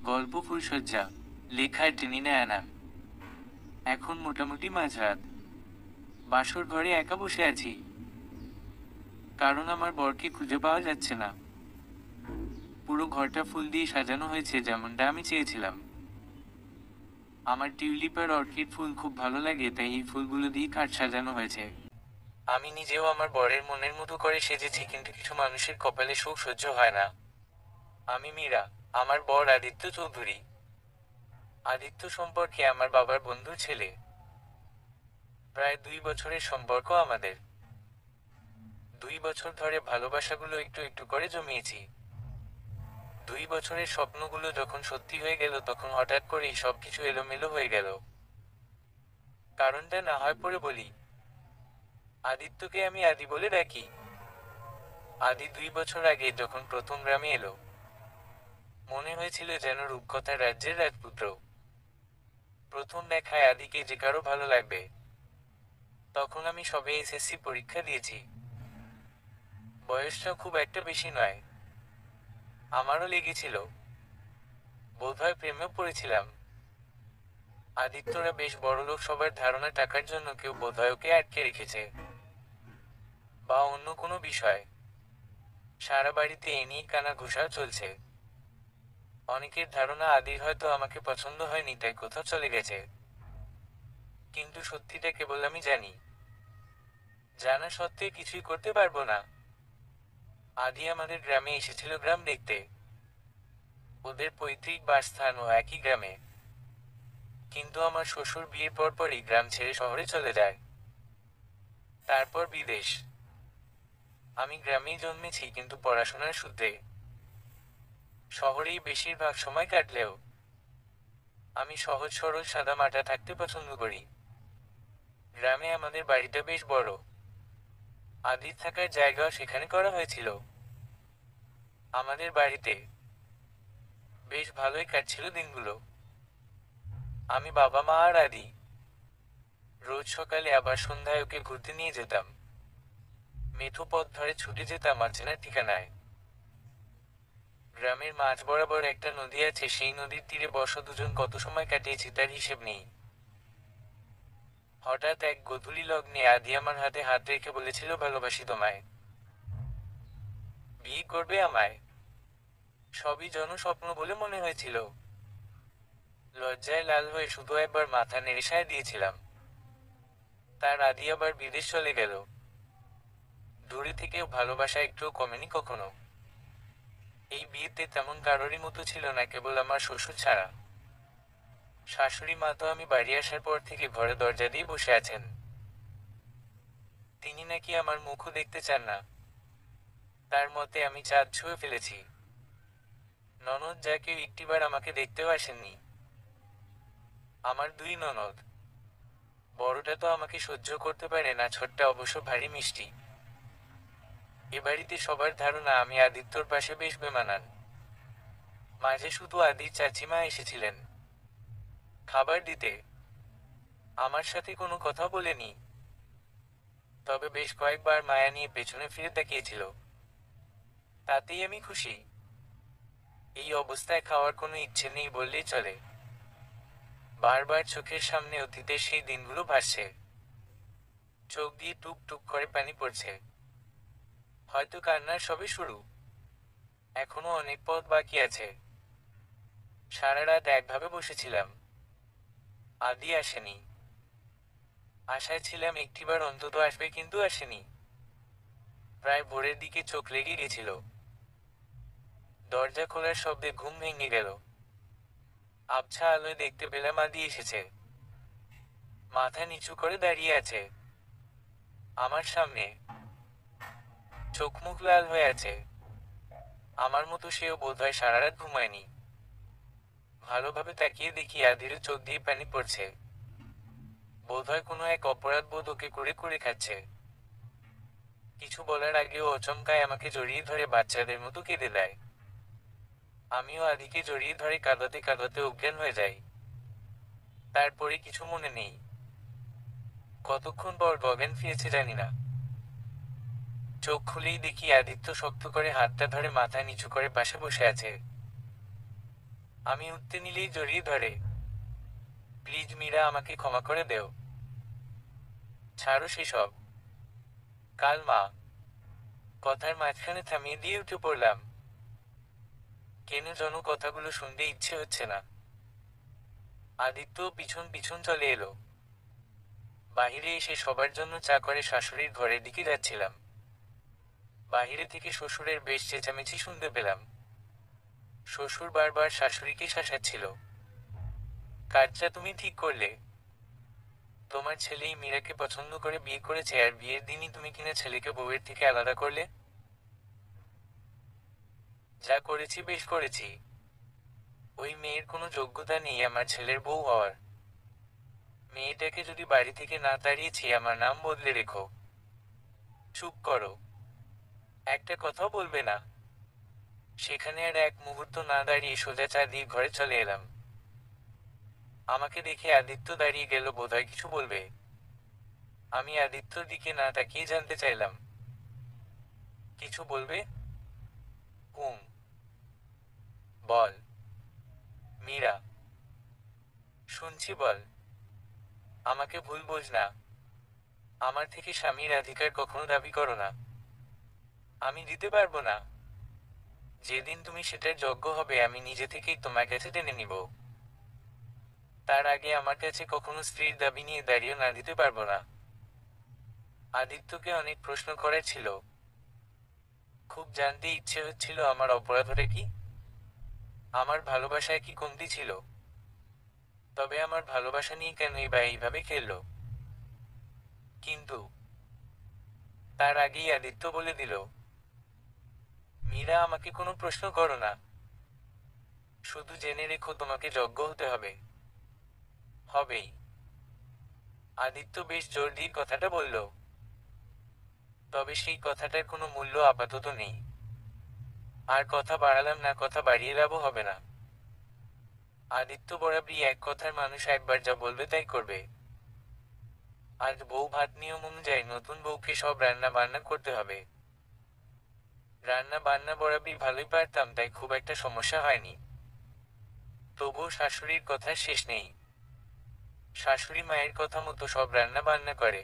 গল্প ফুলশয্যা, লেখায় টেনিনা অ্যানা। এখন মোটামুটি মাঝরাত। বাসর ঘরে একা বসে আছি, কারণ আমার বরকে খুঁজে পাওয়া যাচ্ছে না। পুরো ঘরটা ফুল দিয়ে সাজানো হয়েছে যেমনটা আমি চেয়েছিলাম। আমার টিউলিপ আর অর্কিড ফুল খুব ভালো লাগে, তাই এই ফুলগুলো দিয়ে খাট সাজানো হয়েছে। আমি নিজেও আমার বরের মনের মতো করে সেজেছি, কিন্তু কিছু মানুষের কপালে সুখ সহ্য হয় না। আমি মীরা, আমার বর আদিত্য চৌধুরী। আদিত্য সম্পর্কে আমার বাবার বন্ধুর ছেলে। প্রায় 2 বছরের সম্পর্ক আমাদের। 2 বছর ধরে ভালোবাসাগুলো একটু একটু করে জমিয়েছি। 2 বছরের স্বপ্নগুলো যখন সত্যি হয়ে গেল, তখন হঠাৎ করেই সবকিছু এলোমেলো হয়ে গেল। কারণটা না হয় পরে বলি। আদিত্যকে আমি আদি বলে ডাকি। আদি 2 বছর আগে যখন প্রথম গ্রামে এলো, মনে হয়েছিল যেন রূপকথার রাজ্যের রাজপুত্র। প্রথম দেখায় আদিকে যে কারো ভালো লাগবে। তখন আমি সবে এসএসসি পরীক্ষা দিয়েছি। বয়সটা খুব একটা বেশি নয়। আমারও লেগেছিল, বোধহয় প্রেমেও পড়েছিলাম। আদিত্যরা বেশ বড়লোক, সবার ধারণা টাকার জন্য কেউ বোধহয় ওকে আটকে রেখেছে, বা অন্য কোনো বিষয়। সারা বাড়িতে এ নিয়ে কানাঘুষা চলছে। অনেকের ধারণা আদির হয়তো আমাকে পছন্দ হয়নি, তাই কোথাও চলে গেছে। কিন্তু সত্যিটা কেবল আমি জানি। জানা সত্ত্বে কিছুই করতে পারবো না। আদি আমাদের গ্রামে এসেছিল গ্রাম দেখতে। ওদের পৈতৃক বাসস্থানও একই গ্রামে। কিন্তু আমার শ্বশুর বিয়ের পরপরই গ্রাম ছেড়ে শহরে চলে যায়, তারপর বিদেশ। আমি গ্রামেই জন্মেছি, কিন্তু পড়াশোনার সূত্রে শহরেই বেশিরভাগ সময় কাটলেও আমি সহজ সরল সাদামাটা থাকতে পছন্দ করি। গ্রামে আমাদের বাড়িটা বেশ বড়। আদির থাকার জায়গাও সেখানে করা হয়েছিল। আমাদের বাড়িতে বেশ ভালোই কাটছিল দিনগুলো। আমি, বাবা মা আর আদি। রোজ সকালে আবার সন্ধ্যায় ওকে ঘুরতে নিয়ে যেতাম। মেঠো পথ ধরে ছুটে যেতাম অচেনা ঠিকানায়। গ্রামের মাঝ বরাবর একটা নদী আছে, সেই নদীর তীরে দুজন কত সময় কাটিয়েছি তার হিসেব নেই। হঠাৎ এক গোধূলি লগ্নে আদি আমার হাতে হাত রেখে বলেছিল, ভালোবাসি তোমায়। বিয়ে করবে আমায়। সবই জনস্বপ্ন বলে মনে হয়েছিল। লজ্জায় লাল হয়ে শুধু একবার মাথা নেড়ে সায় দিয়েছিলাম। তার আদি আবার বিদেশ চলে গেল। দূরে থেকেও ভালোবাসা একটুও কমেনি কখনো। এই বিয়েতে তেমন কারোরই মতো ছিল না, কেবল আমার শ্বশুর ছাড়া। শাশুড়ি মা তো আমি বাড়ি আসার পর থেকে ঘরে দরজা দিয়ে বসে আছেন। তিনি নাকি আমার মুখও দেখতে চান না। তার মতে আমি চাঁদ ছুঁয়ে ফেলেছি। ননদ যা কেউ একটিবার আমাকে দেখতেও আসেননি। আমার 2 ননদ। বড়টা তো আমাকে সহ্য করতে পারে না, ছোটটা অবশ্য ভারী মিষ্টি। এ বাড়িতে সবার ধারণা আমি আদিত্যর পাশে বেশ বেমানান। মাঝে শুধু আদির চাচিমা এসেছিলেন খাবার দিতে। আমার সাথে কোনো কথা বলেনি, তবে বেশ কয়েকবার মায়া নিয়ে পেছনে ফিরে তাকিয়েছিল। তাতেই আমি খুশি। এই অবস্থায় খাওয়ার কোনো ইচ্ছে নেই বললেই চলে। বারবার চোখের সামনে অতীতের সেই দিনগুলো ভাসছে। চোখ দিয়ে টুক টুক করে পানি পড়ছে। হয়তো কান্নার সবে শুরু। এখনো অনেক পথ বাকি আছে। সারা রাত একভাবে বসেছিলাম। আদি আসেনি। আশায় ছিলাম একটিবার অন্তত আসবে, কিন্তু আসেনি। প্রায় ভোরের দিকে চোখ লেগে গেছিল। দরজা খোলার শব্দে ঘুম ভেঙে গেল। আবছা আলোয় দেখতে পেলাম আদি এসেছে। মাথা নিচু করে দাঁড়িয়ে আছে আমার সামনে। চোখ মুখ লাল হয়ে আছে। আমার মতো সেও বোধহয় সারা রাত ঘুমায়নি। ভালোভাবে তাকিয়ে দেখি আদির চোখ দিয়ে পানি পড়ছে। বোধহয় কোনো এক অপরাধ বোধ ওকে করে করে খাচ্ছে। কিছু বলার আগেও অচমকায় আমাকে জড়িয়ে ধরে বাচ্চাদের মতো কেঁদে দেয়। আমিও আদিকে জড়িয়ে ধরে কাঁদাতে কাঁদাতে অজ্ঞান হয়ে যাই। তারপরে কিছু মনে নেই। কতক্ষণ পর গগন ফিরেছে জানি না। চোখ খুলেই দেখি আদিত্য শক্ত করে হাতটা ধরে মাথা নিচু করে পাশে বসে আছে। আমি উঠতে নিলেই জড়িয়ে ধরে। প্লিজ মীরা, আমাকে ক্ষমা করে দেও। ছাড়ো সেসব। কাল মা। কথার মাঝখানে থামিয়ে দিয়ে উঠে পড়লাম। কেন যেন কথাগুলো শুনতে ইচ্ছে হচ্ছে না। আদিত্য পিছন পিছন চলে এলো। বাহিরে এসে সবার জন্য চা করে শাশুড়ির ঘরের দিকে যাচ্ছিলাম। বাহিরে থেকে শ্বশুরের বেশ চেঁচামেচি শুনতে পেলাম। শ্বশুর বারবার শাশুড়িকে শাসাচ্ছিল। কাজটা তুমি ঠিক করলে। তোমার ছেলেই মীরাকে পছন্দ করে বিয়ে করেছে, আর বিয়ের দিনই তুমি কিনা ছেলেকে বউয়ের থেকে আলাদা করলে। যা করেছি বেশ করেছি। ওই মেয়ের কোনো যোগ্যতা নেই আমার ছেলের বউ হওয়ার। মেয়েটাকে যদি বাড়ি থেকে না তাড়িয়েছি, আমার নাম বদলে রেখো। চুপ করো। একটা কথাও বলবে না। সেখানে আর এক মুহূর্ত না দাঁড়িয়ে সোজা চা দিয়ে ঘরে চলে এলাম। আমাকে দেখে আদিত্য দাঁড়িয়ে গেল, বোধহয় কিছু বলবে। আমি আদিত্যর দিকে না তাকিয়ে জানতে চাইলাম, কিছু বলবে? হুম। বল। মীরা। শুনছি, বল। আমাকে ভুল বোঝ না। আমার থেকে স্বামীর অধিকার কখনো দাবি করো না। আমি দিতে পারবো না। যেদিন তুমি সেটার যোগ্য হবে, আমি নিজে থেকেই তোমার কাছে টেনে নিব। তার আগে আমার কাছে কখনো স্ত্রীর দাবি নিয়ে দাঁড়িয়ে না দিতে পারবো না। আদিত্যকে অনেক প্রশ্ন করার ছিল। খুব জানতে ইচ্ছে হচ্ছিল আমার অপরাধটা কি, আমার ভালোবাসায় কি কমতি ছিল। তবে আমার ভালোবাসা নিয়ে কেনই বা এইভাবে খেললো। কিন্তু তার আগেই আদিত্য বলে দিল, মীরা, আমাকে কোনো প্রশ্ন করো না। শুধু জেনে রেখো, তোমাকে যজ্ঞ হতে হবে। হবেই। আদিত্য বেশ জোর দিয়ে কথাটা বলল। তবে সেই কথাটার কোনো মূল্য আপাতত নেই। আর কথা বাড়ালাম না, কথা বাড়িয়ে লাভও হবে না। আদিত্য বরাবরই এক কথার মানুষ, একবার যা বলবে তাই করবে। আজ বউ ভাত নিয়ম অনুযায়ী নতুন বউকে সব রান্না বান্না করতে হবে। রান্না বান্না বরাবরই ভালোই পারতাম, তাই খুব একটা সমস্যা হয়নি। তবুও শাশুড়ির কথা শেষ নেই। শাশুড়ি মায়ের কথা মতো সব রান্না বান্না করে।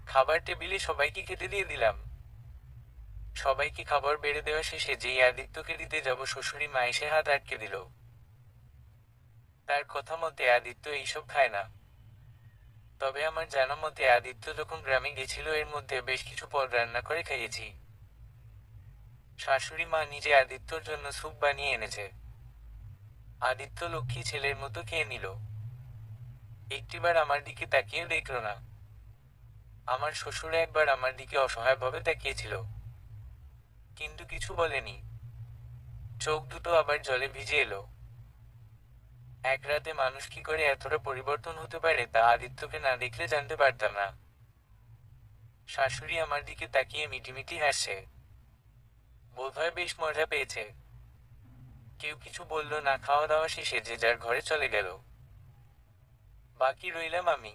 খাবার টেবিলে সবাইকে খেতে দিয়ে দিলাম। সবাইকে খাবার বেড়ে দেওয়া শেষে যেই আদিত্যকে দিতে যাব, শ্বশুরি মা এসে হাত আটকে দিল। তার কথা মতে আদিত্য এইসব খায় না। তবে আমার জানা মতে আদিত্য যখন গ্রামে গেছিল, এর মধ্যে বেশ কিছু পদ রান্না করে খাইয়েছি। শাশুড়ি মা নিজে আদিত্যর জন্য স্যুপ বানিয়ে এনেছে। আদিত্য লক্ষ্মী ছেলের মতো খেয়ে নিল। একটিবার আমার দিকে তাকিয়ে দেখল না। আমার শ্বশুর একবার আমার দিকে অসহায়ভাবে তাকিয়েছিল, কিন্তু কিছু বলেনি। চোখ দুটো আবার জলে ভিজে এলো। এক রাতে মানুষ কি করে এতটা পরিবর্তন হতে পারে, তা আদিত্যকে না দেখলে জানতে পারতাম না। শাশুড়ি আমার দিকে তাকিয়ে মিটিমিটি হাসছে। বোধহয় বেশ মজা পেয়েছে। কেউ কিছু বলল না। খাওয়া দাওয়া শেষে যে যার ঘরে চলে গেল। বাকি রইলাম আমি।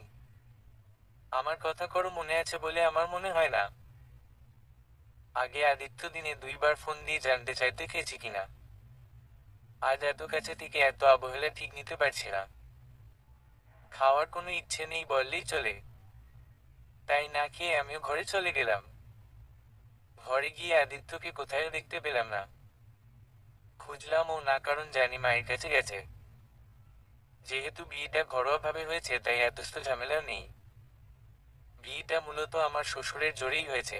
আমার কথা করো মনে আছে বলে আমার মনে হয় না। আগে আদিত্য দিনে 2বার ফোন দিয়ে জানতে চাইতে খেয়েছি কিনা। আজ এত কাছে থেকে এত অবহেলা ঠিক নিতে পারছি না। খাওয়ার কোনো ইচ্ছে নেই বললেই চলে। তাই না খেয়ে আমিও ঘরে চলে গেলাম। ঘরে গিয়ে আদিত্যকে কোথায় দেখতে পেলাম না। খুঁজলাম ও না, কারণ জানি মায়ের কাছে গেছে। যেহেতু বিয়েটা ঘরোয়াভাবে হয়েছে, তাই এতস্থ ঝামেলাও নেই। বিয়েটা মূলত আমার শ্বশুরের জোরেই হয়েছে।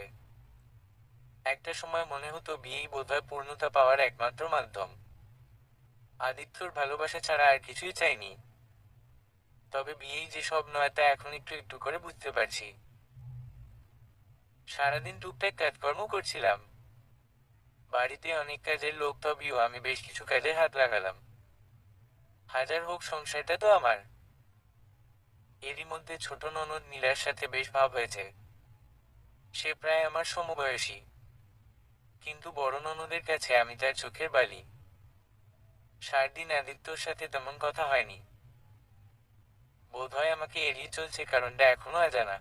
একটা সময় মনে হতো বিয়েই বোধহয় পূর্ণতা পাওয়ার একমাত্র মাধ্যম। আদিত্যর ভালোবাসা ছাড়া আর কিছুই চাইনি। তবে বিয়েই যে সব নয়, তা এখন একটু একটু করে বুঝতে পারছি। সারাদিন টুকটাক কাজকর্ম করছিলাম। বাড়িতে অনেক কাজের লোক, তবেও আমি বেশ কিছু কাজে হাত লাগালাম। হাজার হোক, সংসারটা তো আমার। এরই মধ্যে ছোট ননদ নীলার সাথে বেশ ভাব হয়েছে। সে প্রায় আমার সমবয়সী। কিন্তু বড় ননদের কাছে আমি তার চোখের বালি। 7 দিন আদিত্যর সাথে তেমন কথা হয়নি। বোধহয় আমাকে এড়িয়ে চলছে, কারণটা এখনো অজানা।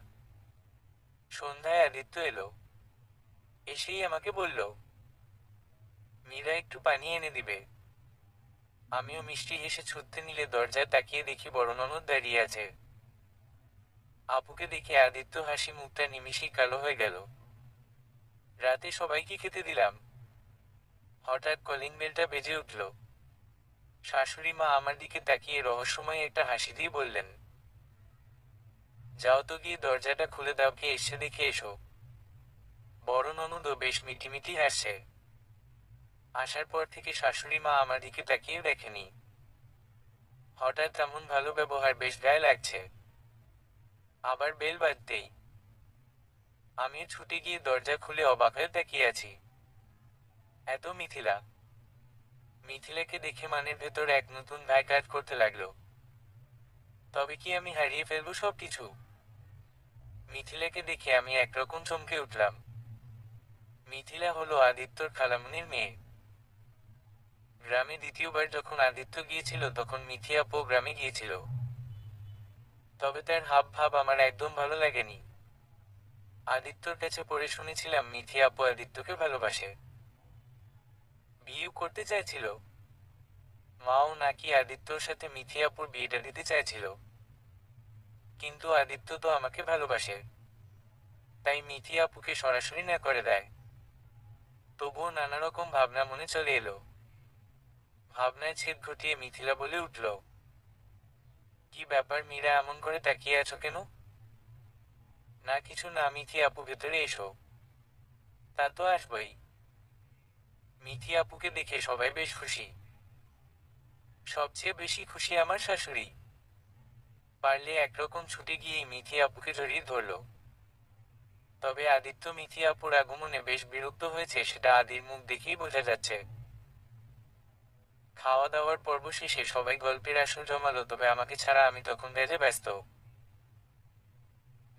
সন্ধ্যায় আদিত্য এলো। এসেই আমাকে বলল, মীরা একটু পানি এনে দিবে। আমিও মিষ্টি হেসে ছুটতে নিলে দরজায় তাকিয়ে দেখি বড় ননদ দাঁড়িয়ে আছে। আপুকে দেখে আদিত্য হাসি মুখটা নিমিষেই কালো হয়ে গেল। রাতে সবাইকে খেতে দিলাম। হঠাৎ কলিং বেলটা বেজে উঠল। শাশুড়ি মা আমার দিকে তাকিয়ে রহস্যময় একটা হাসি দিয়ে বললেন, যাও তো গিয়ে দরজাটা খুলে দাও, কে এসে দেখে এসো। বড় ননদও বেশ মিটিমিটি হাসছে। আসার পর থেকে শাশুড়ি মা আমার দিকে তাকিয়ে দেখেনি। হঠাৎ এমন ভালো ব্যবহার বেশ গায়ে লাগছে। আবার বেল বাজতেই আমিও ছুটে গিয়ে দরজা খুলে অবাক হয়ে তাকিয়ে আছি। এত মিথিলা। মিথিলাকে দেখে মনের ভেতর এক নতুন ভয় কাজ করতে লাগলো। তবে কি আমি হারিয়ে ফেলবো সবকিছু? মিথিলাকে দেখে আমি একরকম চমকে উঠলাম। মিথিলা হলো আদিত্যর খালামণির মেয়ে। গ্রামে দ্বিতীয়বার যখন আদিত্য গিয়েছিল তখন মিথি আপু গ্রামে গিয়েছিল। তবে তার হাব ভাব আমার একদম ভালো লাগেনি। আদিত্যর কাছে পড়ে শুনেছিলাম মিথি আপু আদিত্যকে ভালোবাসে, বিয়ে করতে চাইছিল। মাও নাকি আদিত্যর সাথে মিথি আপুর বিয়েটা দিতে চাইছিল। কিন্তু আদিত্য তো আমাকে ভালোবাসে, তাই মিথি আপুকে সরাসরি না করে দেয়। তবুও নানা রকম ভাবনা মনে চলে এলো। ভাবনায় ছেদ ঘটিয়ে মিথিলা বলে উঠল, কি ব্যাপার মীরা, এমন করে তাকিয়ে আছো কেন? না কিছু না মিথি আপু, ভেতরে এসো। তা তো আসবই। মিথি আপুকে দেখে সবাই বেশ খুশি। সবচেয়ে বেশি খুশি আমার শাশুড়ি। পারলে একরকম ছুটে গিয়ে মিথি আপুকে জড়িয়ে ধরল। তবে আদিত্য মিথি আপুর আগমনে বেশ বিরক্ত হয়েছে, সেটা আদির মুখ দেখেই বোঝা যাচ্ছে। খাওয়া দাওয়ার পর্ব শেষে সবাই গল্পের আসর জমালো, তবে আমাকে ছাড়া আমি তখন কাজে ব্যস্ত।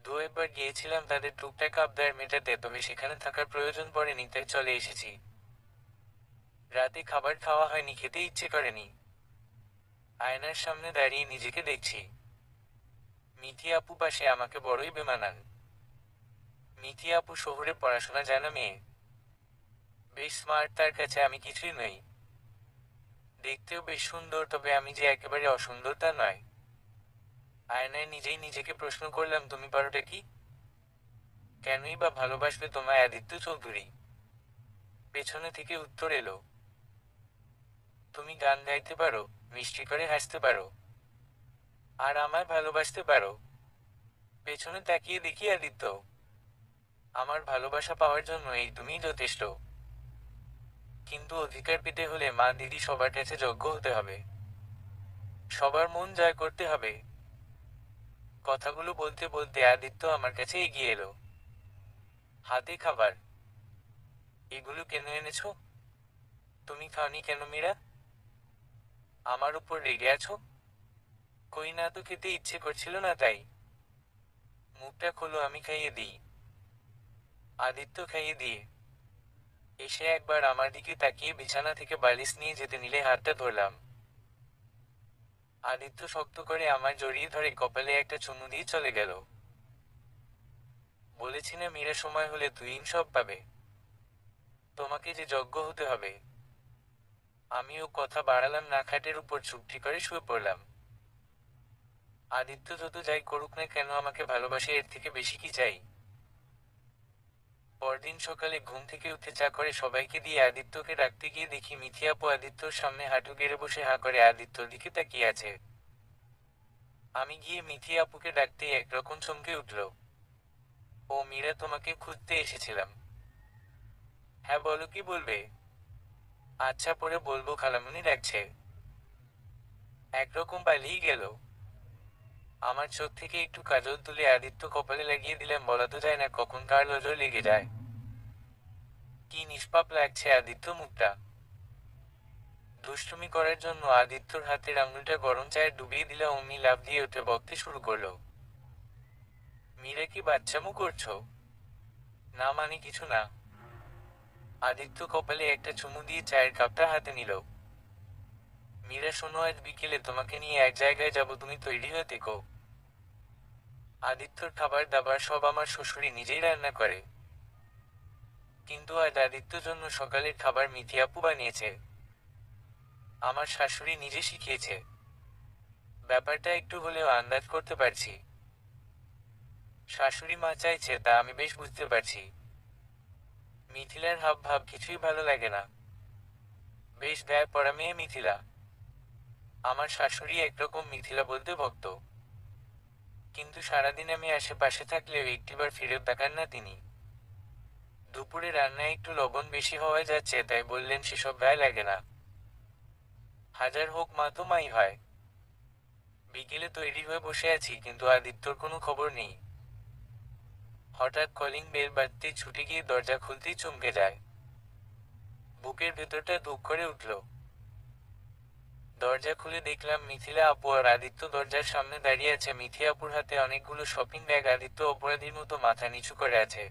দু একবার গিয়েছিলাম তাদের টুকটাক আবদার মেটাতে, তবে সেখানে থাকার প্রয়োজন পড়েনি, তাই চলে এসেছি। রাতে খাবার খাওয়া হয়নি, খেতে ইচ্ছে করেনি। আয়নার সামনে দাঁড়িয়ে নিজেকে দেখছি। মিথি আপু পাশে আমাকে বড়ই বেমানান। মিথি আপু শহরে পড়াশোনা জানা মেয়ে, বেশ স্মার্ট, তার কাছে আমি কিছুই নই। দেখতেও বেশ সুন্দর, তবে আমি যে একেবারে অসুন্দর তা নয়। আয়নায় নিজেই নিজেকে প্রশ্ন করলাম, তুমি পারোটা কি? কেনই বা ভালোবাসবে তোমায় আদিত্য চৌধুরী? পেছনে থেকে উত্তর এলো, তুমি গান গাইতে পারো, মিষ্টি করে হাসতে পারো, আর আমায় ভালোবাসতে পারো। পেছনে তাকিয়ে দেখি আদিত্য। আমার ভালোবাসা পাওয়ার জন্য এই তুমিই যথেষ্ট। কিন্তু অধিকার পেতে হলে মা দিদি সবার কাছে যোগ্য হতে হবে, সবার মন জয় করতে হবে। কথাগুলো বলতে বলতে আদিত্য আমার কাছে এগিয়ে এলো। হাতে খাবার। এগুলো কেন এনেছো? তুমি খাওনি কেন মীরা? আমার উপর রেগে আছো? কই না তো, খেতে ইচ্ছে করছিল না তাই। মুখটা খোলো, আমি খাইয়ে দিই। আদিত্য খাইয়ে দিয়ে এসে একবার আমার দিকে তাকিয়ে বিছানা থেকে বালিশ নিয়ে যেতে নিলে হাতটা ধরলাম। আদিত্য শক্ত করে আমায় জড়িয়ে ধরে কপালে একটা চুমু দিয়ে চলে গেল। বলেছি না মীরা, সময় হলে তুই সব পাবে। তোমাকে যে যজ্ঞ হতে হবে। আমিও কথা বাড়ালাম না, খাটের উপর চুপটি করে শুয়ে পড়লাম। আদিত্য যত যাই করুক না কেন আমাকে ভালোবাসে, এর থেকে বেশি কি চাই? পরদিন সকালে ঘুম থেকে উঠে চা করে সবাইকে দিয়ে আদিত্যকে ডাকতে গিয়ে দেখি মিথি আপু আদিত্যর সামনে হাঁটু গেড়ে বসে হাঁ করে আদিত্যর দিকে তাকিয়ে আছে। আমি গিয়ে মিথি আপুকে ডাকতেই একরকম চমকে উঠল। ও মীরা, তোমাকে খুঁজতে এসেছিলাম। হ্যাঁ বলো, কি বলবে? আচ্ছা পরে বলবো, খালামুনি ডাকছে। একরকম পালিয়ে গেল। আমার চোখ থেকে একটু কাজল তুলে আদিত্য কপালে লাগিয়ে দিলাম, বলা তো যায় না কখন কার নজর লেগে যায়। কি নিষ্পাপ লাগছে আদিত্য মুখটা। দুষ্টুমি করার জন্য আদিত্যর হাতের আঙুলটা গরম চায়ে ডুবিয়ে দিলা, অমনি লাফ দিয়ে উঠে বকতে শুরু করলো। মীরা, কি বাচ্চামো করছো? না মানে কিছু না। আদিত্য কপালে একটা চুমু দিয়ে চায়ের কাপটা হাতে নিল। মীরা শোনো, আজ বিকেলে তোমাকে নিয়ে এক জায়গায় যাব, তুমি তৈরি হয়ে থেকো। আদিত্যর খাবার দাবার সব আমার শ্বশুরই নিজেই রান্না করে। কিন্তু আজ আদিত্যর জন্য সকালের খাবার মিথি আপু বানিয়েছে। আমার শাশুড়ি নিজে শিখিয়েছে। ব্যাপারটা একটু হলেও আন্দাজ করতে পারছি। শাশুড়ি মা চাইছে তা আমি বেশ বুঝতে পারছি। মিথিলার হাব ভাব কিছুই ভালো লাগে না। বেশ গায়ে পড়া মেয়ে মিথিলা। আমার শাশুড়ি একরকম মিথিলা বলতে ভক্ত, কিন্তু সারাদিন আমি আশেপাশে থাকলেও একটিবার ফিরেও তাকান না তিনি। দুপুরে রান্নায় একটু লবণ বেশি হওয়া যাচ্ছে তাই বললেন সেসব গায়ে লাগে না। হাজার হোক মা তো মাই হয়। বিকেলে তৈরি হয়ে বসে আছি কিন্তু আদিত্যর কোনো খবর নেই। হঠাৎ কলিং বেল বাজতেই ছুটে গিয়ে দরজা খুলতেই চমকে যায়। বুকের ভেতরটা ধুক করে উঠল। দরজা খুলে দেখলাম মিথিলা আপু আর আদিত্য দরজার সামনে দাঁড়িয়ে আছে। মিথি আপুর হাতে অনেকগুলো শপিং ব্যাগ, আদিত্য অপরাধীর মতো মাথা নিচু করে আছে।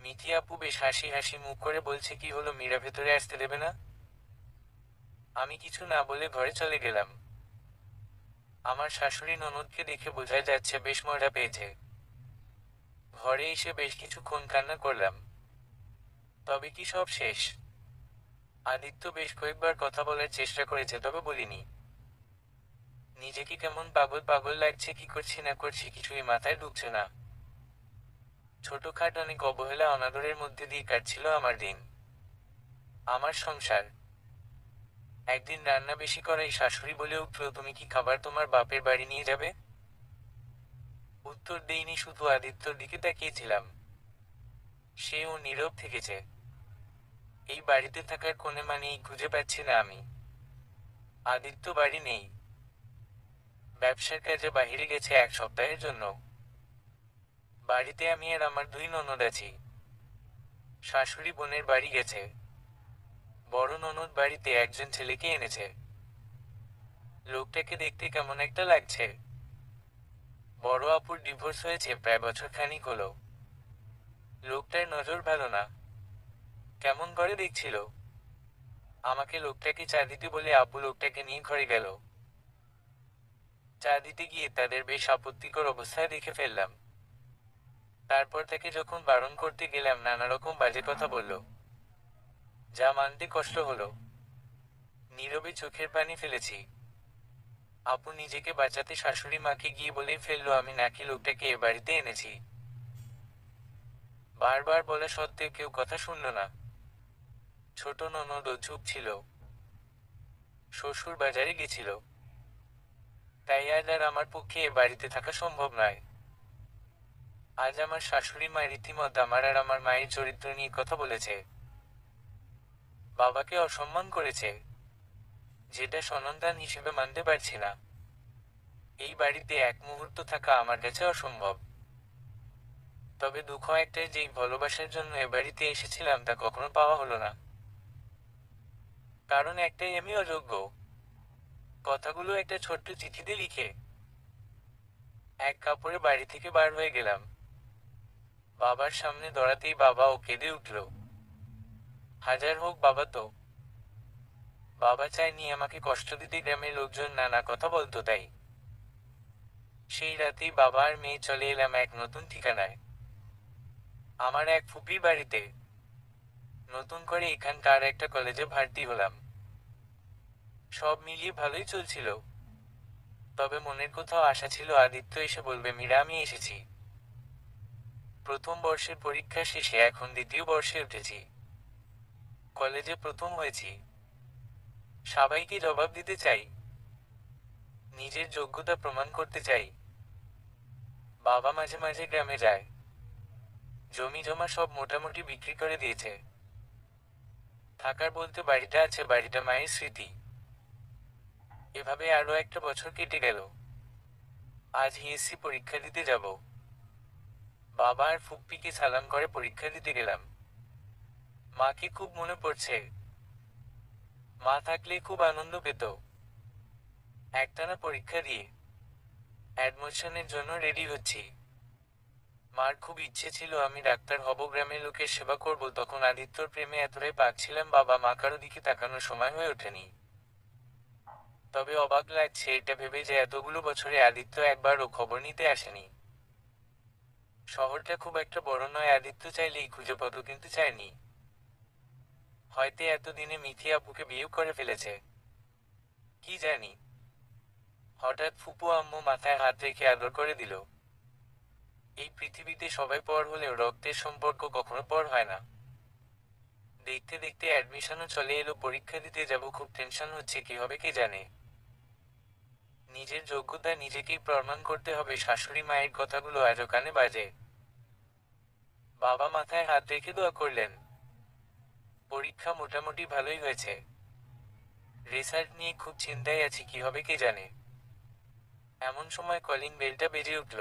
মিথি আপু বেশ হাসি হাসি মুখ করে বলছে, কি হলো মীরা, ভেতরে আসতে দেবে না? আমি কিছু না বলে ঘরে চলে গেলাম। আমার শাশুড়ি ননদকে দেখে বোঝা যাচ্ছে বেশ মজা পেয়েছে। ঘরে এসে বেশ কিছুক্ষণ কান্না করলাম। তবে কি সব শেষ? আদিত্য বেশ কয়েকবার কথা বলার চেষ্টা করেছে, তবে বলিনি। নিজেকে কেমন পাগল পাগল লাগছে, কি করছি না করছি কিছুই মাথায় ঢুকছে না। ছোটখাট অনেক অবহেলা অনাদরের মধ্যে দিয়ে কাটছিল আমার দিন, আমার সংসার। একদিন রান্না বেশি করাই শাশুড়ি বলে উঠল, তুমি কি খাবার তোমার বাপের বাড়ি নিয়ে যাবে? উত্তর দেইনি, শুধু আদিত্যর দিকে তাকিয়েছিলাম। সেও নীরব থেকেছে। এই বাড়িতে থাকার কোণে মানেই খুঁজে পাচ্ছি না আমি। আদিত্য বাড়ি নেই, ব্যবসার কাজে বাহিরে গেছে 1 সপ্তাহের জন্য। বাড়িতে আমি আর আমার 2 ননদ আছি। শাশুড়ি বোনের বাড়ি গেছে। বড় ননদ বাড়িতে একজন ছেলেকে এনেছে। লোকটাকে দেখতে কেমন একটা লাগছে। বড় আপুর ডিভোর্স হয়েছে প্রায় বছর খানিক হলো। লোকটার নজর ভালো না, কেমন করে দেখছিল। আমাকে লোকটাকে চা দিতে বলে আপু লোকটাকে নিয়ে ঘরে গেল। চা দিতে গিয়ে তাদের বেশ আপত্তিকর অবস্থায় দেখে ফেললাম। তারপর তাকে যখন বারণ করতে গেলাম নানা রকম বাজে কথা বলল, যা মানতে কষ্ট হলো। নীরবে চোখের পানি ফেলেছি। আপু নিজেকে বাঁচাতে শাশুড়ি মাকে গিয়ে বলে ফেললো আমি নাকি লোকটাকে এ বাড়িতে এনেছি। বারবার বলা সত্ত্বেও কেউ কথা শুনল না। ছোট ননদও চুপ ছিল। শ্বশুর বাজারে গেছিল, তাই আজ আর আমার পক্ষে এ বাড়িতে থাকা সম্ভব নয়। আজ আমার শাশুড়ি মা রীতিমত আমার আর আমার মায়ের চরিত্র নিয়ে কথা বলেছে। বাবাকে অসম্মান করেছে, যেটা সন্তান হিসেবে মানতে পারছি না। এই বাড়িতে এক মুহূর্ত থাকা আমার কাছে অসম্ভব। তবে দুঃখ একটাই, যেই ভালোবাসার জন্য এ বাড়িতে এসেছিলাম তা কখনো পাওয়া হলো না। কারণ একটাই, আমি অযোগ্য। কথাগুলো একটা ছোট্ট চিঠিতে লিখে এক কাপড়ে বাড়ি থেকে বার হয়ে গেলাম। বাবার সামনে দাঁড়াতেই বাবাও কেঁদে উঠল। হাজার হোক বাবা তো। বাবা চায়নি আমাকে কষ্ট দিতে, গ্রামের লোকজন নানা কথা বলতো তাই। সেই রাতেই বাবা আর মেয়ে চলে এলাম এক নতুন ঠিকানায়, আমার এক ফুপির বাড়িতে। নতুন করে এখানকার একটা কলেজে ভর্তি হলাম। সব মিলিয়ে ভালোই চলছিল। তবে মনের কোথাও আশা ছিল আদিত্য এসে বলবে, মীরা আমি এসেছি। প্রথম বর্ষের পরীক্ষা শেষে এখন দ্বিতীয় বর্ষে উঠেছি। কলেজে প্রথম হয়েছি। সবাইকে জবাব দিতে চাই, নিজের যোগ্যতা প্রমাণ করতে চাই। বাবা মাঝে মাঝে গ্রামে যায়। জমি জমা সব মোটামুটি বিক্রি করে দিয়েছে। থাকার বলতে বাড়িটা আছে, বাড়িটা মায়ের স্মৃতি। এভাবে আরো একটা বছর কেটে গেল। আজ হিএসসি পরীক্ষা দিতে যাব। বাবা আর ফুপ্পিকে সালাম করে পরীক্ষা দিতে গেলাম। মাকে খুব মনে পড়ছে। মা থাকলে খুব আনন্দ পেত। একটানা পরীক্ষা দিয়ে অ্যাডমিশনের জন্য রেডি হচ্ছি। মার খুব ইচ্ছে ছিল আমি ডাক্তার হব, গ্রামের লোকের সেবা করব। তখন আদিত্যর প্রেমে এতটাই পাকছিলাম বাবা মা কারো দিকে তাকানোর সময় হয়ে ওঠেনি। তবে অবাক লাগছে এটা ভেবে যে এতগুলো বছরে আদিত্য একবারও খবর নিতে আসেনি। শহরটা খুব একটা বড় নয়, আদিত্য চাইলেই খুঁজে পেত, কিন্তু চায়নি। হয়তো এতদিনে মিথি আপুকে বিয়ে করে ফেলেছে, কি জানি। হঠাৎ ফুপু আম্মু মাথায় হাত রেখে আদর করে দিল। এই পৃথিবীতে সবাই পর হলেও রক্তের সম্পর্ক কখনো পর হয় না। দেখতে দেখতে অ্যাডমিশনও চলে এলো, পরীক্ষা দিতে যাব, খুব টেনশন হচ্ছে, কি হবে কে জানে। নিজের যোগ্যতা নিজেকেই প্রমাণ করতে হবে, শাশুড়ি মায়ের কথাগুলো আজও কানে বাজে। বাবা মাথায় হাত রেখে দোয়া করলেন। পরীক্ষা মোটামুটি ভালোই হয়েছে। রেজাল্ট নিয়ে খুব চিন্তায় আছি, কি হবে কে জানে। এমন সময় কলিং বেলটা বেজে উঠল।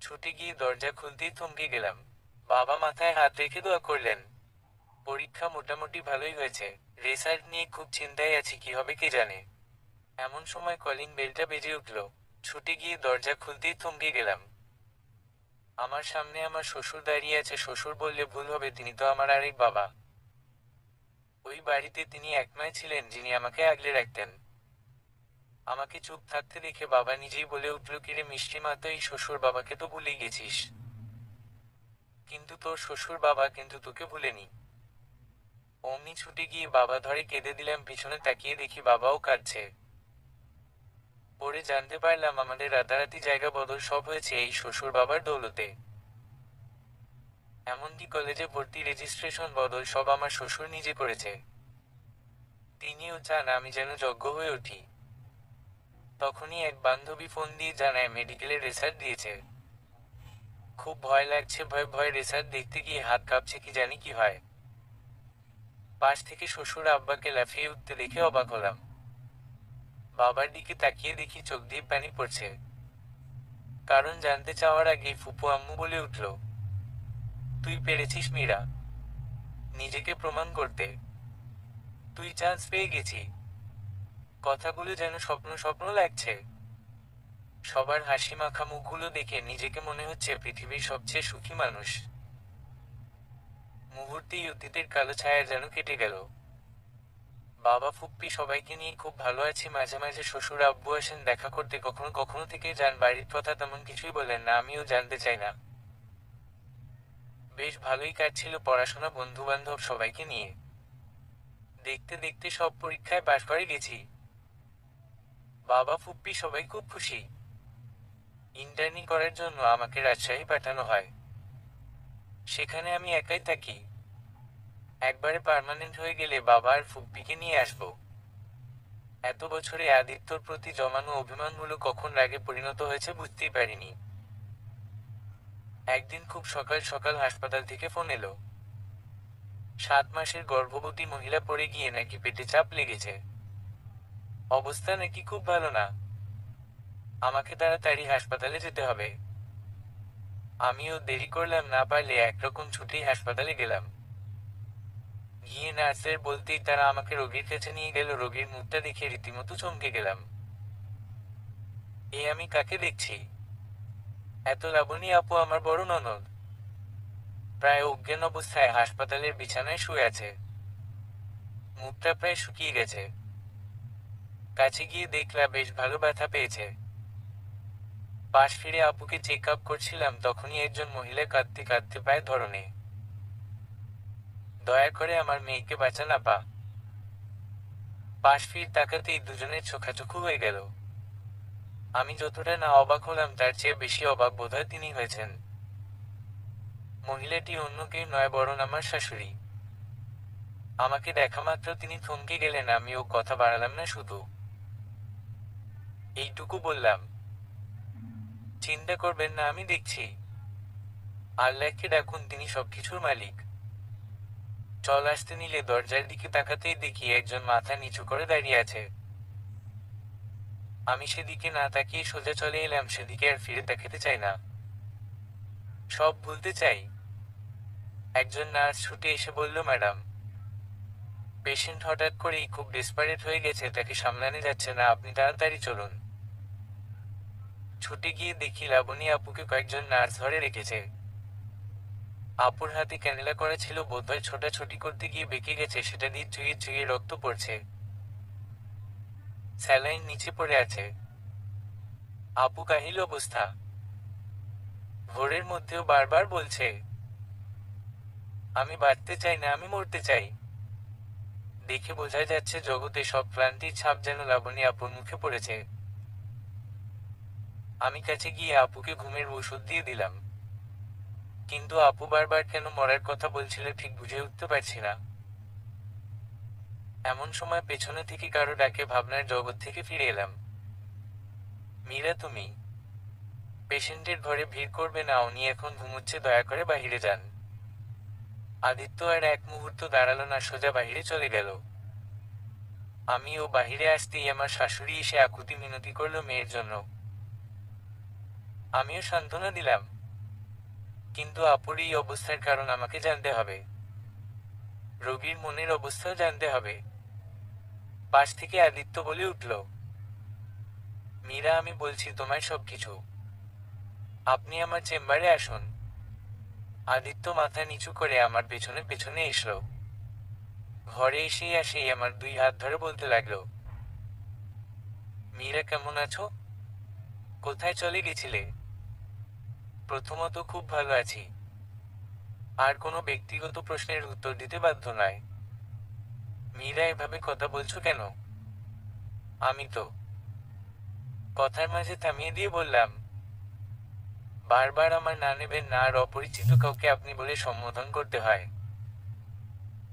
ছুটে গিয়ে দরজা খুলতেই থমকে গেলাম। বাবা মাথায় হাত রেখে দোয়া করলেন। পরীক্ষা মোটামুটি ভালোই হয়েছে। রেজাল্ট নিয়ে খুব চিন্তায় আছি, কি হবে কে জানে। এমন সময় কলিং বেলটা বেজে উঠল। ছুটে গিয়ে দরজা খুলতেই থমকে গেলাম। আমার সামনে আমার শ্বশুর দাঁড়িয়ে আছে। শ্বশুর বললে ভুল হবে, তিনি তো আমার আরেক বাবা। ওই বাড়িতে তিনি একমাই ছিলেন যিনি আমাকে আগলে রাখতেন। আমাকে চুপ থাকতে দেখে বাবা নিজেই বলে উঠল, কিরে মিষ্টি মা, তো এই শ্বশুর বাবাকে তো ভুলে গেছিস। কিন্তু তোর শ্বশুর বাবা কিন্তু তোকে ভুলেনি। অমনি ছুটে গিয়ে বাবা ধরে কেঁদে দিলাম। পিছনে তাকিয়ে দেখি বাবাও কাঁদছে। পরে জানতে পারলাম আমাদের রাতারাতি জায়গা বদল সব হয়েছে এই শ্বশুর বাবার দৌলতে। এমনকি কলেজে ভর্তি, রেজিস্ট্রেশন বদল সব আমার শ্বশুর নিজে করেছে। তিনিও চান আমি যেন যোগ্য হয়ে উঠি। তখনই এক বান্ধবী ফোন দিয়ে জানায় মেডিকেলের রেজাল্ট দিয়েছে। খুব ভয় লাগছে, ভয় ভয় রেজাল্ট দেখতে গিয়ে হাত কাঁপছে, কি জানি কি হয়। পাশ থেকে শ্বশুর আব্বাকে লাফিয়ে উঠতে দেখে অবাক হলাম। বাবার দিকে তাকিয়ে দেখি চোখ দিয়ে পানি পড়ছে। কারণ জানতে চাওয়ার আগেই ফুপু আম্মু বলে উঠল, তুই পেরেছিস মীরা, নিজেকে প্রমাণ করতে। তুই চান্স পেয়ে গেছি। কথাগুলো যেন স্বপ্ন স্বপ্ন লাগছে। সবার হাসি মাখা মুখগুলো দেখে নিজেকে মনে হচ্ছে পৃথিবীর সবচেয়ে সুখী মানুষ। মুহূর্তেই অতীতের কালো ছায়া যেন কেটে গেল। বাবা ফুপ্পি সবাইকে নিয়ে খুব ভালো আছি। মাঝে মাঝে শ্বশুর আব্বু আসেন দেখা করতে, কখনো কখনো থেকে যান। বাড়ির কথা তেমন কিছুই বলেন না, আমিও জানতে চাই না। বেশ ভালোই কাটছিল পড়াশোনা, বন্ধু বান্ধব সবাইকে নিয়ে। দেখতে দেখতে সব পরীক্ষায় পাশ করে গেছি। বাবা ফুপ্পি সবাই খুব খুশি। ইন্টার্নি করার জন্য আমাকে রাজশাহী পাঠানো হয়। সেখানে আমি একাই থাকি। একবারে পার্মানেন্ট হয়ে গেলে বাবা আর ফুপ্পিকে নিয়ে আসবো। এত বছরে আদিত্যর প্রতি জমানো অভিমানগুলো কখন রাগে পরিণত হয়েছে বুঝতেই পারিনি। একদিন খুব সকাল সকাল হাসপাতাল থেকে ফোন এলো। 7 মাসের গর্ভবতী মহিলা পড়ে গিয়ে নাকি পেটে চাপ লেগেছে। অবস্থা নাকি খুব ভালো না। আমাকে তাড়াতাড়ি হাসপাতালে যেতে হবে। আমিও দেরি করলাম না, পারলে একরকম ছুটেই হাসপাতালে গেলাম। গিয়ে নার্সের বলতেই তারা আমাকে রোগীর কাছে নিয়ে গেল। রোগীর মুখটা দেখে রীতিমতো চমকে গেলাম। এ আমি কাকে দেখছি? এত লাবণী আপু, আমার বড় ননদ। প্রায় অজ্ঞান অবস্থায় হাসপাতালের বিছানায় শুয়ে আছে। মুখটা প্রায় শুকিয়ে গেছে। কাছে গিয়ে দেখলা বেশ ভালো ব্যথা পেয়েছে। পাশ ফিরে আপুকে চেক আপ করছিলাম, তখনই একজন মহিলা কাঁদতে কাঁদতে পায় ধরনে, দয়া করে আমার মেয়েকে বাঁচান আপা। পাশ ফির তাকাতেই দুজনের চোখাচোখু হয়ে গেল। আমি যতটা না অবাক হলাম তার চেয়ে বেশি অবাক বোধহয় তিনি হয়েছেন। মহিলাটি অন্য কেউ নয়, বরং আমার শাশুড়ি। আমাকে দেখা মাত্র তিনি থমকে গেলেন। আমিও কথা বাড়ালাম না, শুধু এইটুকু বললাম, চিন্তা করবেন না, আমি দেখছি। আল্লাহকে ডাকুন, তিনি সবকিছুর মালিক। চল আসতে নিলে দরজার দিকে তাকাতেই দেখি একজন মাথা নিচু করে দাঁড়িয়ে আছে। আমি সেদিকে না তাকিয়ে সোজা চলে এলাম। সেদিকে আর ফিরে তাকাতে চাই না, সব ভুলতে চাই। একজন নার্স ছুটে এসে বলল, ম্যাডাম, পেশেন্ট হঠাৎ করেই খুব ডেসপারেট হয়ে গেছে, তাকে সামলানো যাচ্ছে না, আপনি তাড়াতাড়ি চলুন। ছুটে গিয়ে দেখি লাবণী আপুকে কয়েকজন নার্স ধরে রেখেছে। আপুর হাতে ক্যানেলা করা ছিল, বোধহয় ছোটাছুটি করতে গিয়ে বেঁকে গেছে, সেটা দিয়ে চুইয়ে চুইয়ে রক্ত পড়ছে। স্যালাইন নিচে পড়ে আছে। আপু কাহিল অবস্থা। ভোরের মধ্যেও বারবার বলছে, আমি বাঁচতে চাই না, আমি মরতে চাই। দেখে বোঝা যাচ্ছে জগতে সব ক্লান্তির ছাপ যেন লাবণী আপুর মুখে পড়েছে। আমি কাছে গিয়ে আপুকে ঘুমের ওষুধ দিয়ে দিলাম, কিন্তু আপু বারবার কেন মরার কথা বলছিল ঠিক বুঝে উঠতে পারছি না। এমন সময় পেছনে থেকে কারো ডাকে ভাবনার জগৎ থেকে ফিরে এলাম। মীরা, তুমি পেশেন্টের ঘরে ভিড় করবে না, উনি এখন ঘুমুচ্ছে, দয়া করে বাহিরে যান। আদিত্য আর এক মুহূর্ত দাঁড়ালো না, সোজা বাহিরে চলে গেল। আমিও বাহিরে আসতেই আমার শাশুড়ি এসে আকুতি মিনতি করলো মেয়ের জন্য। আমিও সান্ত্বনা দিলাম, কিন্তু আপুর এই অবস্থার কারণ আমাকে জানতে হবে। রোগীর মনের অবস্থাও জানতে হবে। পাশ থেকে আদিত্য বলে উঠল, মীরা, আমি বলছি তোমায় সবকিছু। আপনি আমার চেম্বারে আসুন। আদিত্য মাথা নিচু করে আমার পেছনে পেছনে এসলো। ঘরে এসেই আসেই আমার দুই হাত ধরে বলতে লাগলো, মীরা, কেমন আছো? কোথায় চলে গেছিলে? প্রথমত খুব ভালো আছি। আর কোনো ব্যক্তিগত প্রশ্নের উত্তর দিতে বাধ্য নয়। মীরা, এভাবে কথা বলছো কেন? আমি তো কথার মাঝে থামিয়ে দিয়ে বললাম, বারবার আমার না নেবেন না, আর অপরিচিত কাউকে আপনি বলে সম্বোধন করতে হয়।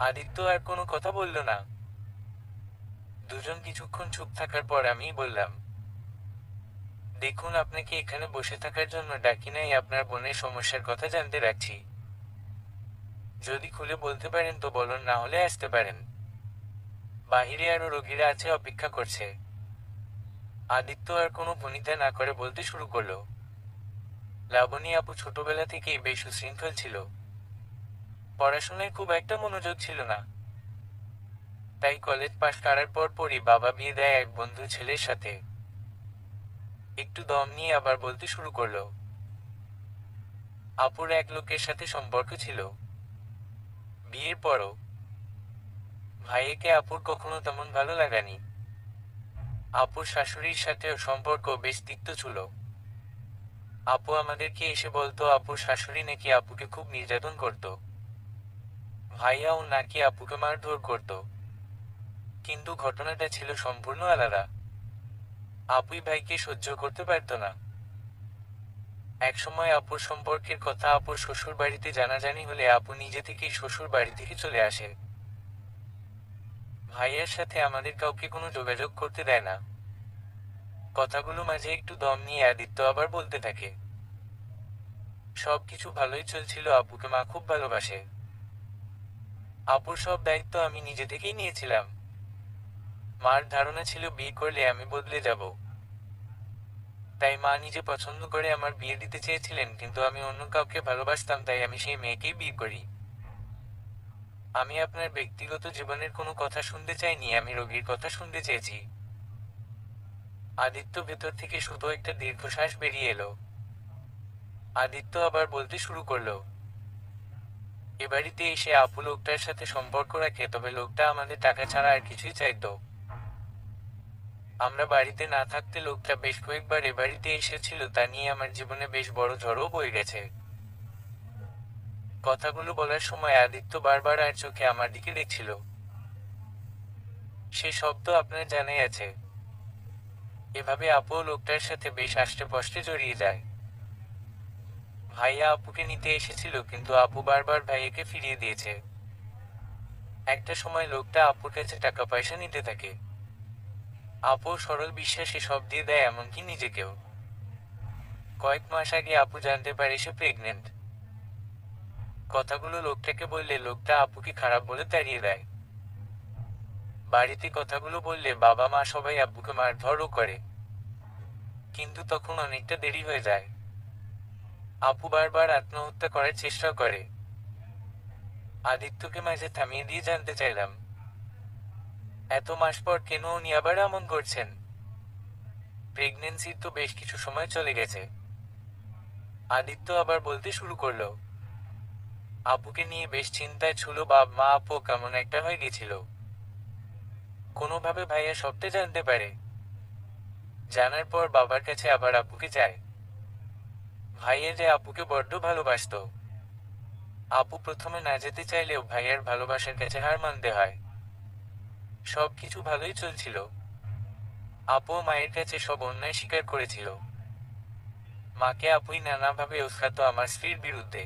আদিত্য আর কোনো কথা বলল না। দুজন কিছুক্ষণ চুপ থাকার পর আমি বললাম, দেখুন, আপনাকে এখানে বসে থাকার জন্য ডাকি নাই, আপনার বোনের সমস্যার কথা জানতে রাখছি। যদি খুলে বলতে পারেন তো বলুন, না হলে আসতে পারেন। বাহিরে আরো রোগীরা আছে, অপেক্ষা করছে। আদিত্য আর কোনো ভনিতা না করে বলতে শুরু করলো, লাবণী আপু ছোটবেলা থেকেই বেশ উশৃঙ্খল ছিল। পড়াশোনায় খুব একটা মনোযোগ ছিল না। তাই কলেজ পাশ করার পর পরই বাবা বিয়ে দেয় এক বন্ধু ছেলের সাথে। একটু দম নিয়ে আবার বলতে শুরু করলো, আপুর এক লোকের সাথে সম্পর্ক ছিল। বিয়ের পরও ভাইয়েকে আপুর কখনো তেমন ভালো লাগানি। আপুর শাশুড়ির সাথেও সম্পর্ক বেশ তিক্ত ছিল। আপু আমাদেরকে এসে বলতো আপুর শাশুড়ি নাকি আপুকে খুব নির্যাতন করত। ভাইয়াও নাকি আপুকে মারধর করত। কিন্তু ঘটনাটা ছিল সম্পূর্ণ আলাদা। আপুই ভাইকে সহ্য করতে পারত না। একসময় আপুর সম্পর্কের কথা আপুর শ্বশুর বাড়িতে জানাজানি হলে আপু নিজে থেকেই শ্বশুর বাড়ি থেকে চলে আসে। ভাইয়ের সাথে আমাদের কাউকে কোনো যোগাযোগ করতে দেয় না। কথাগুলো মাঝে একটু দম নিয়ে আদিত্য আবার বলতে থাকে, সবকিছু ভালোই চলছিল, আপুকে মা খুব ভালোবাসে। আপুর সব দায়িত্ব আমি নিজে থেকেই নিয়েছিলাম। মার ধারণা ছিল বিয়ে করলে আমি বদলে যাব। তাই মা নিজে পছন্দ করে আমার বিয়ে দিতে চেয়েছিলেন, কিন্তু আমি অন্য কাউকে ভালোবাসতাম, তাই আমি সেই মেয়েকেই বিয়ে করি। আমি আপনার ব্যক্তিগত জীবনের কোনো কথা শুনতে চাইনি, আমি রোগীর কথা শুনতে চেয়েছি। আদিত্য ভেতর থেকে শুধু একটা দীর্ঘশ্বাস বেরিয়ে এলো। আদিত্য আবার বলতে শুরু করলো, এ বাড়িতে এসে আপু লোকটার সাথে সম্পর্ক রাখে, তবে লোকটা আমাদের টাকা ছাড়া আর কিছুই চাইতো। আমরা বাড়িতে না থাকতে লোকটা বেশ কয়েকবার এ বাড়িতে এসেছিল, তা নিয়ে আমার জীবনে বেশ বড় ঝড়ও বয়ে গেছে। কথাগুলো বলার সময় আদিত্য বারবার আর চোখে আমার দিকে দেখছিল। সে শব্দ আপনার জানাই আছে। এভাবে আপু লোকটার সাথে বেশ আষ্টেপৃষ্টে জড়িয়ে যায়। ভাইয়া আপুকে নিতে এসেছিল, কিন্তু আপু বারবার ভাইয়াকে ফিরিয়ে দিয়েছে। একটা সময় লোকটা আপুর কাছে টাকা পয়সা নিতে থাকে। আপু সরল বিশ্বাসে সব দিয়ে দেয়, এমনকি নিজেকেও। কয়েক মাস আগে আপু জানতে পারে সে প্রেগনেন্ট। কথাগুলো লোকটাকে বললে লোকটা আপুকে খারাপ বলে তাড়িয়ে দেয়। বাড়িতে কথাগুলো বললে বাবা মা সবাই আব্বুকে মারধরও করে। কিন্তু তখন অনেকটা দেরি হয়ে যায়। আপু বারবার আত্মহত্যা করার চেষ্টা করে। আদিত্যকে মাঝে থামিয়ে দিয়ে জানতে চাইলাম, এত মাস পর কেন উনি আবার এমন করছেন? প্রেগনেন্সির তো বেশ কিছু সময় চলে গেছে। আদিত্য আবার বলতে শুরু করলো, আপুকে নিয়ে বেশ চিন্তায় ছিল, বাপ মা আপু কেমন একটা হয়ে গেছিল। কোনোভাবে ভাইয়া সবটা জানতে পারে। জানার পর বাবার কাছে আবার আপুকে চায়। ভাইয়া যে আপুকে বড্ড ভালোবাসতো। আপু প্রথমে না যেতে চাইলেও ভাইয়ার ভালোবাসার কাছে হার মানতে হয়। সবকিছু ভালোই চলছিল। আপুও মায়ের কাছে সব অন্যায় স্বীকার করেছিল। মাকে আপুই নানাভাবে উস্কাতো আমার স্ত্রীর বিরুদ্ধে।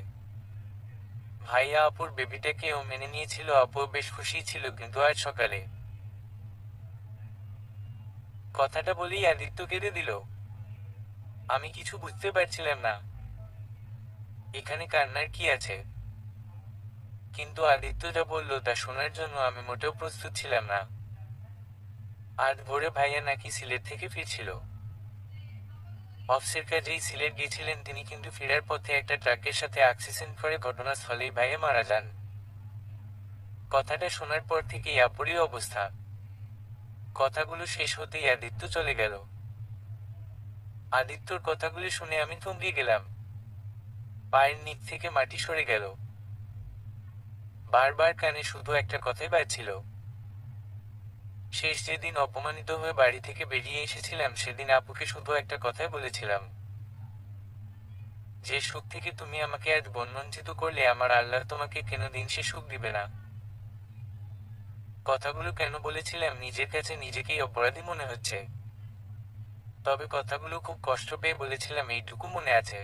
ভাইয়া আপুর বেবিটাকেও মেনে নিয়েছিল, আপুও বেশ খুশি ছিল, কিন্তু আজ সকালে কথাটা বলেই আদিত্য কেঁদে দিল। আমি কিছু বুঝতে পারছিলাম না এখানে কান্নার কি আছে, কিন্তু আদিত্য যা বলল তা শোনার জন্য আমি মোটেও প্রস্তুত ছিলাম না। আজ ভোরে ভাইয়া নাকি সিলেট থেকে ফিরছিল। অফিসের কাজেই সিলেট গিয়েছিলেন তিনি, কিন্তু ফেরার পথে একটা ট্রাকের সাথে অ্যাক্সিডেন্ট করে ঘটনাস্থলেই ভাইয়া মারা যান। কথাটা শোনার পর থেকেই আপুরই অবস্থা। কথাগুলো শেষ হতেই আদিত্য চলে গেল। আদিত্যর কথাগুলি শুনে আমি থমকে গেলাম। পায়ের নিচ থেকে মাটি সরে গেল। বারবার কানে শুধু একটা কথাই বাজছিল। শেষ যেদিন অপমানিত হয়ে বাড়ি থেকে বেরিয়ে এসেছিলাম সেদিন আপুকে শুধু একটা কথাই বলেছিলাম, যে সুখ থেকে তুমি আমাকে আজ বঞ্চিত করলে আমার আল্লাহ তোমাকে কেন দিন সে সুখ দিবে না। কথাগুলো কেন বলেছিলাম নিজের কাছে নিজেকেই অপরাধী মনে হচ্ছে। তবে কথাগুলো খুব কষ্ট পেয়ে বলেছিলাম এইটুকু মনে আছে।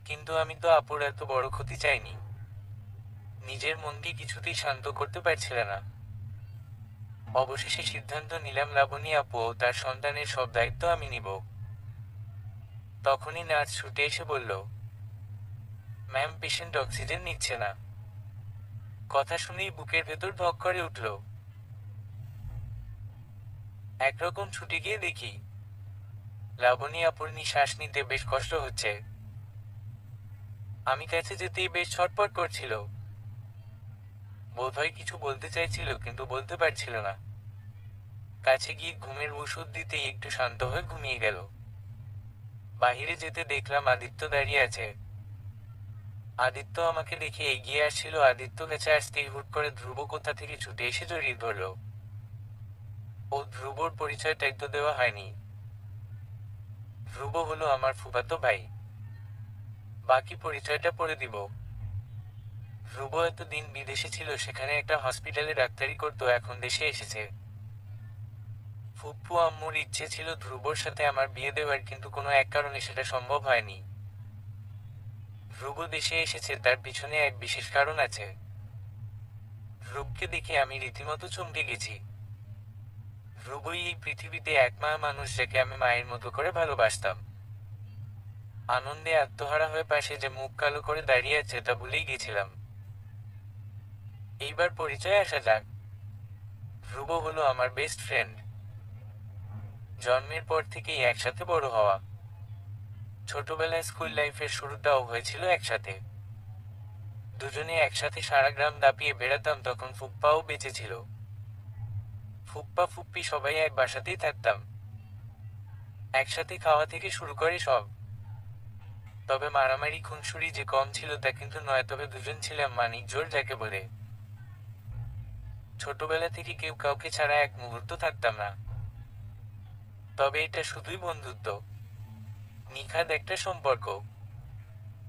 কিন্তু আমি তো আপুর এত বড় ক্ষতি চাইনি। নিজের মনকে কিছুতেই শান্ত করতে পারছিল না। অবশেষে সিদ্ধান্ত নিলাম লাবণী আপু ও তার সন্তানের সব দায়িত্ব আমি নিব। তখনই নার্স ছুটে এসে বলল, ম্যাম পেশেন্ট অক্সিজেন নিচ্ছে না। কথা শুনেই বুকের ভেতর ধক করে উঠল। একরকম ছুটে গিয়ে দেখি লাবণী আপুর নিঃশ্বাস নিতে বেশ কষ্ট হচ্ছে। আমি কাছে যেতেই বেশ ছটপট করছিল। বোধহয় কিছু বলতে চাইছিল কিন্তু বলতে পারছিল না। কাছে গিয়ে ঘুমের ওষুধ দিতেই একটু শান্ত হয়ে ঘুমিয়ে গেল। বাহিরে যেতে দেখলাম আদিত্য দাঁড়িয়ে আছে। আদিত্য আমাকে দেখে এগিয়ে আসছিল। আদিত্য কাছে আসতেই হুট করে ধ্রুব কোথা থেকে ছুটে এসে জড়িয়ে ধরল। ও ধ্রুবর পরিচয়টা তো দেওয়া হয়নি। ধ্রুব হলো আমার ফুফাতো ভাই। বাকি পরিচয়টা পরে দিব। ধ্রুব এতদিন বিদেশে ছিল, সেখানে একটা হসপিটালে ডাক্তারি করতো, এখন দেশে এসেছে। ফুপ্পু আম্মুর ইচ্ছে ছিল ধ্রুবর সাথে আমার বিয়ে দেওয়ার, কিন্তু কোনো এক কারণে সেটা সম্ভব হয়নি। ধ্রুব দেশে এসেছে তার পিছনে এক বিশেষ কারণ আছে। ধ্রুবকে দেখে আমি রীতিমতো চমকে গেছি। ধ্রুবই এই পৃথিবীতে এক মানুষ যাকে আমি মায়ের মতো করে ভালোবাসতাম। আনন্দে আত্মহারা হয়ে পাশে যে মুখ কালো করে দাঁড়িয়ে আছে তা ভুলেই গেছিলাম। এইবার পরিচয় আসা যাক। ধ্রুব হলো আমার বেস্ট ফ্রেন্ড। জন্মের পর থেকেই একসাথে বড় হওয়া। ছোটবেলায় স্কুল লাইফের শুরুটাও হয়েছিল একসাথে। দুজনে একসাথে সারা গ্রাম দাপিয়ে বেড়াতাম, তখন ফুপ্পাও বেঁচে ছিল। ফুপ্পা ফুপ্পি সবাই এক বাসাতেই থাকতাম। একসাথে খাওয়া থেকে শুরু করে সব। তবে মারামারি খুনসুরি যে কম ছিল তা কিন্তু নয়, তবে দুজন ছিলাম মানিক জোর যাকে বলে। ছোটবেলা থেকে কেউ কাউকে ছাড়া এক মুহূর্ত থাকতাম না। তবে এটা শুধুই বন্ধুত্ব, নিখাদ একটা সম্পর্ক।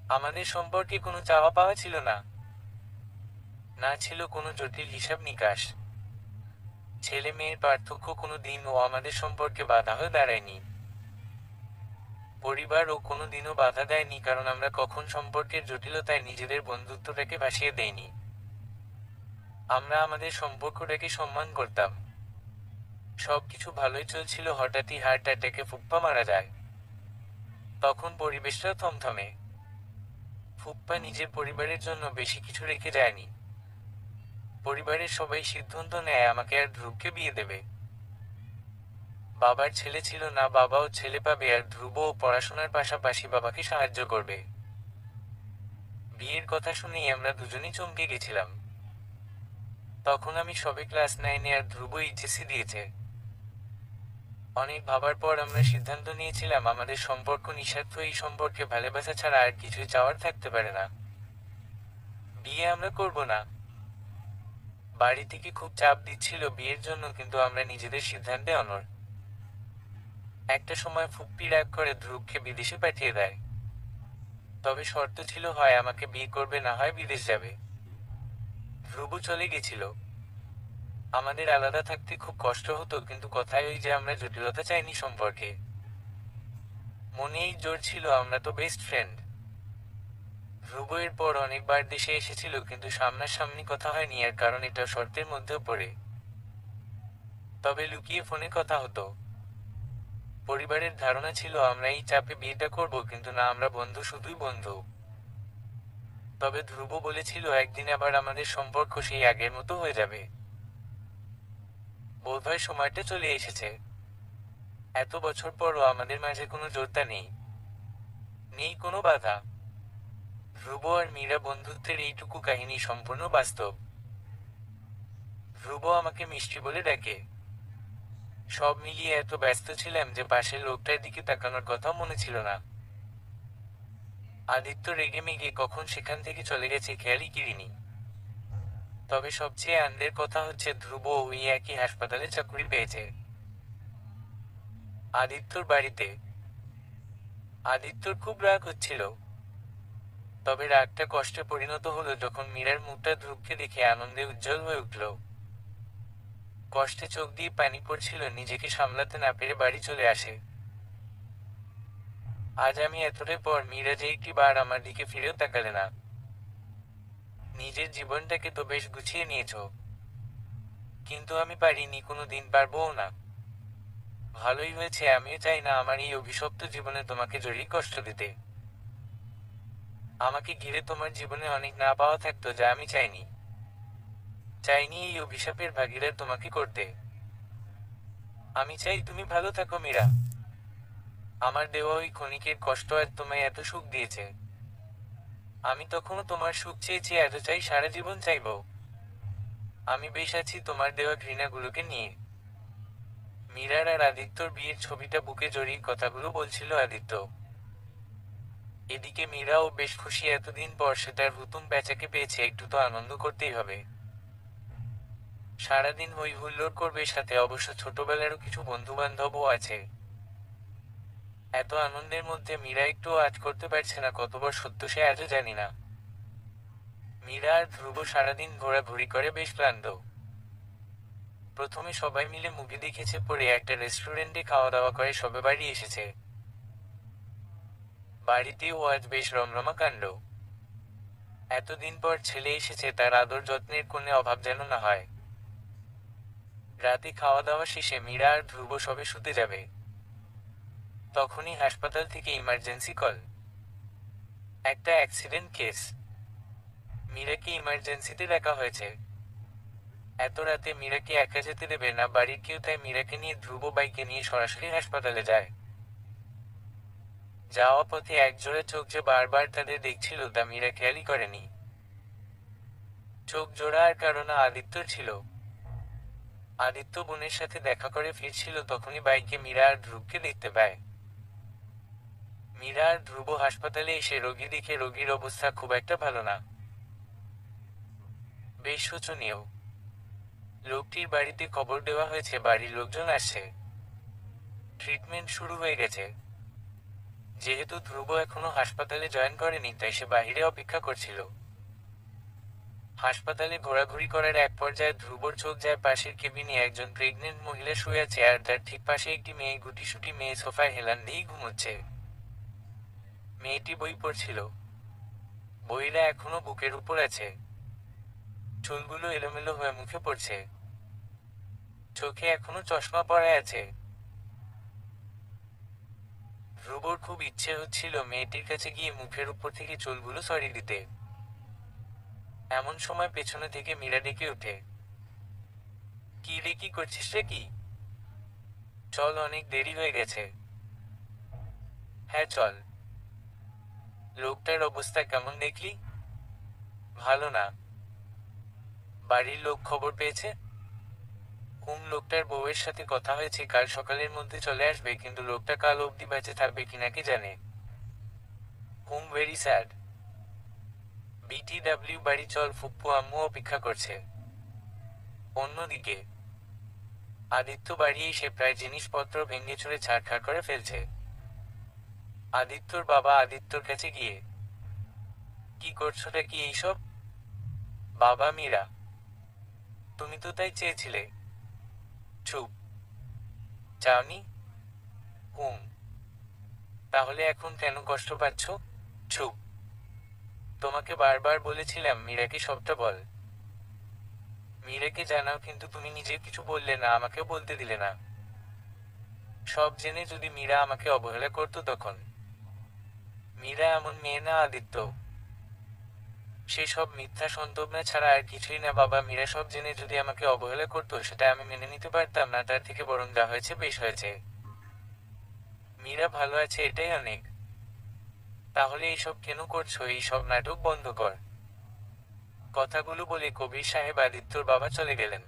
আমাদের সম্পর্কে কোনো চাওয়া পাওয়া ছিল না। না ছিল কোনো জটিল হিসাব নিকাশ। ছেলে মেয়ের পার্থক্য কোনো দিনও আমাদের সম্পর্কে বাধা হয়ে দাঁড়ায়নি। পরিবারও কোনো দিনও বাধা দেয়নি, কারণ আমরা কখন সম্পর্কের জটিলতায় নিজেদের বন্ধুত্বটাকে ভাসিয়ে দেইনি। আমরা আমাদের সম্পর্কটাকে সম্মান করতাম। সবকিছু ভালোই চলছিল, হঠাৎই হার্ট অ্যাটাকে ফুপ্পা মারা যায়। তখন পরিবেশটা থমথমে। ফুপ্পা নিজের পরিবারের জন্য বেশি কিছু রেখে যায়নি। পরিবারের সবাই সিদ্ধান্ত নেয় আমাকে আর ধ্রুবকে বিয়ে দেবে। বাবার ছেলে ছিল না, বাবাও ছেলে পাবে, আর ধ্রুবও পড়াশোনার পাশাপাশি বাবাকে সাহায্য করবে। বিয়ের কথা শুনেই আমরা দুজনেই চমকে গেছিলাম। তখন আমি সবে ক্লাস 9-এ আর ধ্রুব এইচএসসি দিয়েছে। অনেক ভাবার পর আমরা সিদ্ধান্ত নিয়েছিলাম আমাদের সম্পর্ক নিঃস্বার্থ, এই সম্পর্কে ভালোবাসা ছাড়া আর কিছুই চাওয়ার থাকতে পারে না। বিয়ে আমরা করব না। বাড়ি থেকে খুব চাপ দিচ্ছিল বিয়ের জন্য, কিন্তু আমরা নিজেদের সিদ্ধান্তে অনড়। একটা সময় ফুপ্পি রাগ করে ধ্রুবকে বিদেশে পাঠিয়ে দেয়। তবে শর্ত ছিল, হয় আমাকে বিয়ে করবে, না হয় বিদেশ যাবে। ধ্রুব চলে গেছিল। আমাদের আলাদা থাকতে খুব কষ্ট হতো, কিন্তু কথায় ওই যে আমরা জটিলতা চাইনি সম্পর্কে। মনেই জোর ছিল, আমরা তো বেস্ট ফ্রেন্ড। ধ্রুব এর পর অনেকবার দেশে এসেছিল, কিন্তু সামনাসামনি কথা হয়নি, এর কারণ এটা শর্তের মধ্যেও পড়ে। তবে লুকিয়ে ফোনে কথা হতো। পরিবারের ধারণা ছিল আমরা এই চাপে বিয়েটা করব, কিন্তু না, আমরা বন্ধু, শুধুই বন্ধু। তবে ধ্রুব বলেছিল একদিন আবার আমাদের সম্পর্ক সেই আগের মতো হয়ে যাবে। বোধহয় সময়টা চলে এসেছে। এত বছর পরও আমাদের মাঝে কোনো জোরতা নেই, নেই কোনো বাধা। ধ্রুব আর মীরা বন্ধুত্বের এইটুকু কাহিনী সম্পূর্ণ বাস্তব। ধ্রুব আমাকে মিষ্টি বলে ডাকে। সব মিলিয়ে এত ব্যস্ত ছিলাম যে পাশের লোকটার দিকে তাকানোর কথা মনে ছিল না। আদিত্য রেগে মেগে কখন সেখান থেকে চলে গেছে খেয়ালই করিনি। তবে সবচেয়ে আনন্দের কথা হচ্ছে ধ্রুব ওই একই হাসপাতালে চাকরি পেয়েছে, আদিত্যর বাড়িতে। আদিত্যর খুব রাগ হচ্ছিল। তবে রাগটা কষ্টে পরিণত হলো যখন মীরার মুখটা ধ্রুবকে দেখে আনন্দে উজ্জ্বল হয়ে উঠল। কষ্টে চোখ দিয়ে পানি পড়ছিল, নিজেকে সামলাতে না পেরে বাড়ি চলে আসে। আজ আমি এতটাই পর মীরা যে একটি বার আমার দিকে ফিরেও তাকালে না। নিজের জীবনটাকে তো বেশ গুছিয়ে নিয়েছ, কিন্তু আমি পারিনি, কোনো দিন পারবও না। ভালোই হয়েছে, আমিও চাই না আমার এই অভিশপ্ত জীবনে তোমাকে জড়িয়ে কষ্ট দিতে। আমাকে ঘিরে তোমার জীবনে অনেক না পাওয়া থাকতো, যা আমি চাইনি। চাইনি এই অভিশাপের ভাগীদার তোমাকে করতে। আমি চাই তুমি ভালো থাকো মীরা। আমার দেওয়া ওই ক্ষণিকের কষ্ট আজ তোমায় এত সুখ দিয়েছে। আমি তখনও তোমার সুখ চেয়েছি, এত চাই, সারা জীবন চাইব। আমি বেশ আছি তোমার দেওয়া ঘৃণাগুলোকে নিয়ে। মীরার আর আদিত্যর বিয়ের ছবিটা বুকে জড়িয়ে কথাগুলো বলছিল আদিত্য। এদিকে মীরাও বেশ খুশি, এতদিন পর সে তার হুতুম প্যাঁচাকে পেয়েছে, একটু তো আনন্দ করতেই হবে। সারাদিন হই হুল্লোড় করবে, সাথে অবশ্য ছোটবেলারও কিছু বন্ধু বান্ধবও আছে। এত আনন্দের মধ্যে মীরা একটুও আজ করতে পারছে না, কতবার সত্য সে আজও জানি না। মীরা আর ধ্রুব সারাদিন ঘোরাঘুরি করে বেশ ক্লান্ত। প্রথমে সবাই মিলে মুভি দেখেছে, পরে একটা রেস্টুরেন্টে খাওয়া দাওয়া করে সবে বাড়ি এসেছে। বাড়িতেও আজ বেশ রমরমা কাণ্ড। এতদিন পর ছেলে এসেছে, তার আদর যত্নের কোনো অভাব যেন না হয়। রাতে খাওয়া দাওয়া শেষে মীরা আর ধ্রুব সবে শুতে যাবে, তখনই হাসপাতাল থেকে ইমার্জেন্সি কল। একটা অ্যাক্সিডেন্ট কেস। মীরাকে ইমার্জেন্সিতে ডাকা হয়েছে। এত রাতে মীরাকে একা যেতে দেবে না বাড়ির কেউ, তাই মীরাকে নিয়ে ধ্রুব বাইকে নিয়ে সরাসরি হাসপাতালে যায়। যাওয়া পথে একজোড়া চোখ যে বারবার তাদের দেখছিল, তা মীরা খেয়ালই করেনি। চোখ জোড়া আর কারণ আদিত্যর ছিল। আদিত্য বোনের সাথে দেখা করে ফিরছিল, তখনই বাইকে মীরা আর ধ্রুবকে দেখতে পায়। মীরা আর ধ্রুব হাসপাতালে এসে রোগী দেখে রোগীর অবস্থা খুব একটা ভালো না, বেশ শোচনীয়। লোকটির বাড়িতে খবর দেওয়া হয়েছে, বাড়ির লোকজন আসছে, ট্রিটমেন্ট শুরু হয়ে গেছে। যেহেতু ধ্রুব এখনো হাসপাতালে জয়েন করেনি, তাই সে বাহিরে অপেক্ষা করছিল। হাসপাতালে ঘোরাঘুরি করার এক পর্যায়ে ধ্রুবর চোখ যায় পাশের কেবিনে একজন প্রেগনেন্ট মহিলা শুয়ে আছে, আর তার ঠিক পাশে একটি মেয়ে, গুটিসুটি মেয়ে, সোফায় হেলান দিয়েই ঘুমোচ্ছে। মেয়েটি বই পড়ছিল। বইটা এখনো বুকের উপর আছে। চুলগুলো এলোমেলো হয়ে মুখে পড়ছে। চোখে এখনো চশমা পরা আছে। ধ্রুবর খুব ইচ্ছে হচ্ছিল মেয়েটির কাছে গিয়ে মুখের উপর থেকে চুলগুলো সরিয়ে দিতে। এমন সময় পেছনে থেকে মীরা ডেকে ওঠে, কি রে, কি করছিস রে? কি, চল, অনেক দেরি হয়ে গেছে। হ্যাঁ চল। লোকটার অবস্থা কেমন দেখলি? ভালো না। বাড়ির লোক খবর পেয়েছে? লোকটার বউয়ের সাথে কথা হয়েছে, কাল সকালের মধ্যে চলে আসবে, কিন্তু লোকটা কাল অবধি বেঁচে থাকবে কিনা কে জানে। Very sad. বিটিডব্লিউ বাড়ি চল, ফুপ্পু আম্মু অপেক্ষা করছে। অন্যদিকে আদিত্য বাড়ি এসে প্রায় জিনিসপত্র ভেঙে চুরে ছাড়খাড় করে ফেলছে। আদিত্যর বাবা আদিত্যর কাছে গিয়ে কি করছোটা কি এইসব? বাবা মীরা, তুমি তো তাই চেয়েছিলে। চুপ। চাওনি? হুম। তাহলে এখন কেন কষ্ট পাচ্ছ? চুপ। তোমাকে বারবার বলেছিলাম মীরাকে সবটা বল। মীরাকে জানাও, কিন্তু তুমি নিজে কিছু বললে না, আমাকেও বলতে দিলে না। সব জেনে যদি মীরা আমাকে অবহেলা করতো তখন? মীরা এমন মেয়ে না আদিত্য। সে সব মিথ্যা সন্তবনা ছাড়া আর কিছুই না বাবা। মীরা সব জেনে যদি আমাকে অবহেলা করতো সেটা আমি মেনে নিতে পারতাম না, তার থেকে বরং যা হয়েছে বেশ হয়েছে। মীরা ভালো আছে এটাই অনেক। তাহলে এইসব কেন করছো? এই সব নাটক বন্ধ কর। কথাগুলো বলে কবির সাহেব আদিত্যর বাবা চলে গেলেন।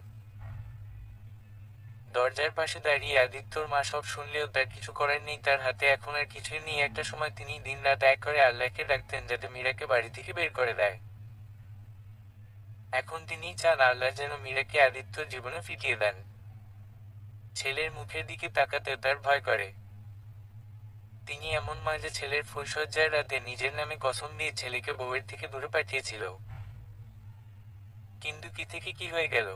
দরজার পাশে দাঁড়িয়ে আদিত্যর মা সব শুনলেও তার কিছু করার নেই, তার হাতে এখন আর কিছুই নেই। একটা সময় তিনি দিনরাত এক করে আল্লাহকে ডাকতেন যাতে মীরাকে বাড়ি থেকে বের করে দেয়। এখন তিনি চান আল্লাহ যেন মীরাকে আদিত্যর জীবনে ফিরিয়ে দেন। ছেলের মুখের দিকে তাকাতে তার ভয় করে। তিনি এমন মা যে ছেলের ফুলশয্যার রাতে নিজের নামে কসম দিয়ে ছেলেকে বউয়ের থেকে দূরে পাঠিয়েছিল। কিন্তু কি থেকে কি হয়ে গেল?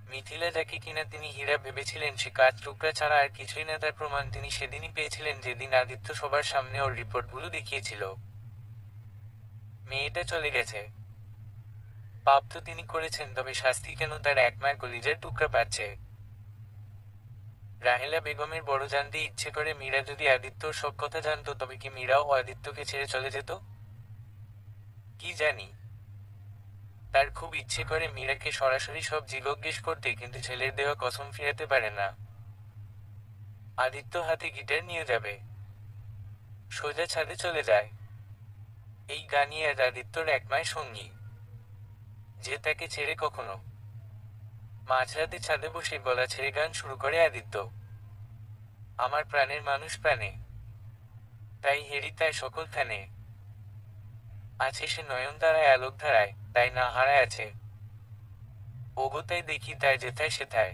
মিথিলা যাকে কিনা তিনি হীরা ভেবেছিলেন সে কাঠ টুকরা ছাড়া আর কিছুই না, তার প্রমাণ তিনি সেদিনই পেয়েছিলেন যেদিন আদিত্য সবার সামনে ওর রিপোর্টগুলো দেখিয়েছিল। মেয়েটা চলে গেছে। পাপ তো তিনি করেছেন, তবে শাস্তি কেন তার এক মায়ের কলিজার টুকরা পাচ্ছে? রাহেলা বেগমের বড় জানতে ইচ্ছে করে মীরা যদি আদিত্যর সব কথা জানতো তবে কি মীরাও আদিত্যকে ছেড়ে চলে যেত? কি জানি। তার খুব ইচ্ছে করে মীরাকে সরাসরি সব জিজ্ঞেস করতে, কিন্তু ছেলের দেওয়া কসম ফিরাতে পারে না। আদিত্য হাতে গিটার নিয়ে যাবে, সোজা ছাদে চলে যায়। এই গানই আজ আদিত্যর একমায় সঙ্গী, যে তাকে ছেড়ে কখনো। মাঝরাতে ছাদে বসে গলা ছেড়ে গান শুরু করে আদিত্য। আমার প্রাণের মানুষ প্রাণে, তাই হেরি তাই সকল থানে। আছে সে নয়ন ধারায় আলোক ধারায়, তাই না হারায় আছে। ওগো তাই দেখি তাই যেথায় সেথায়,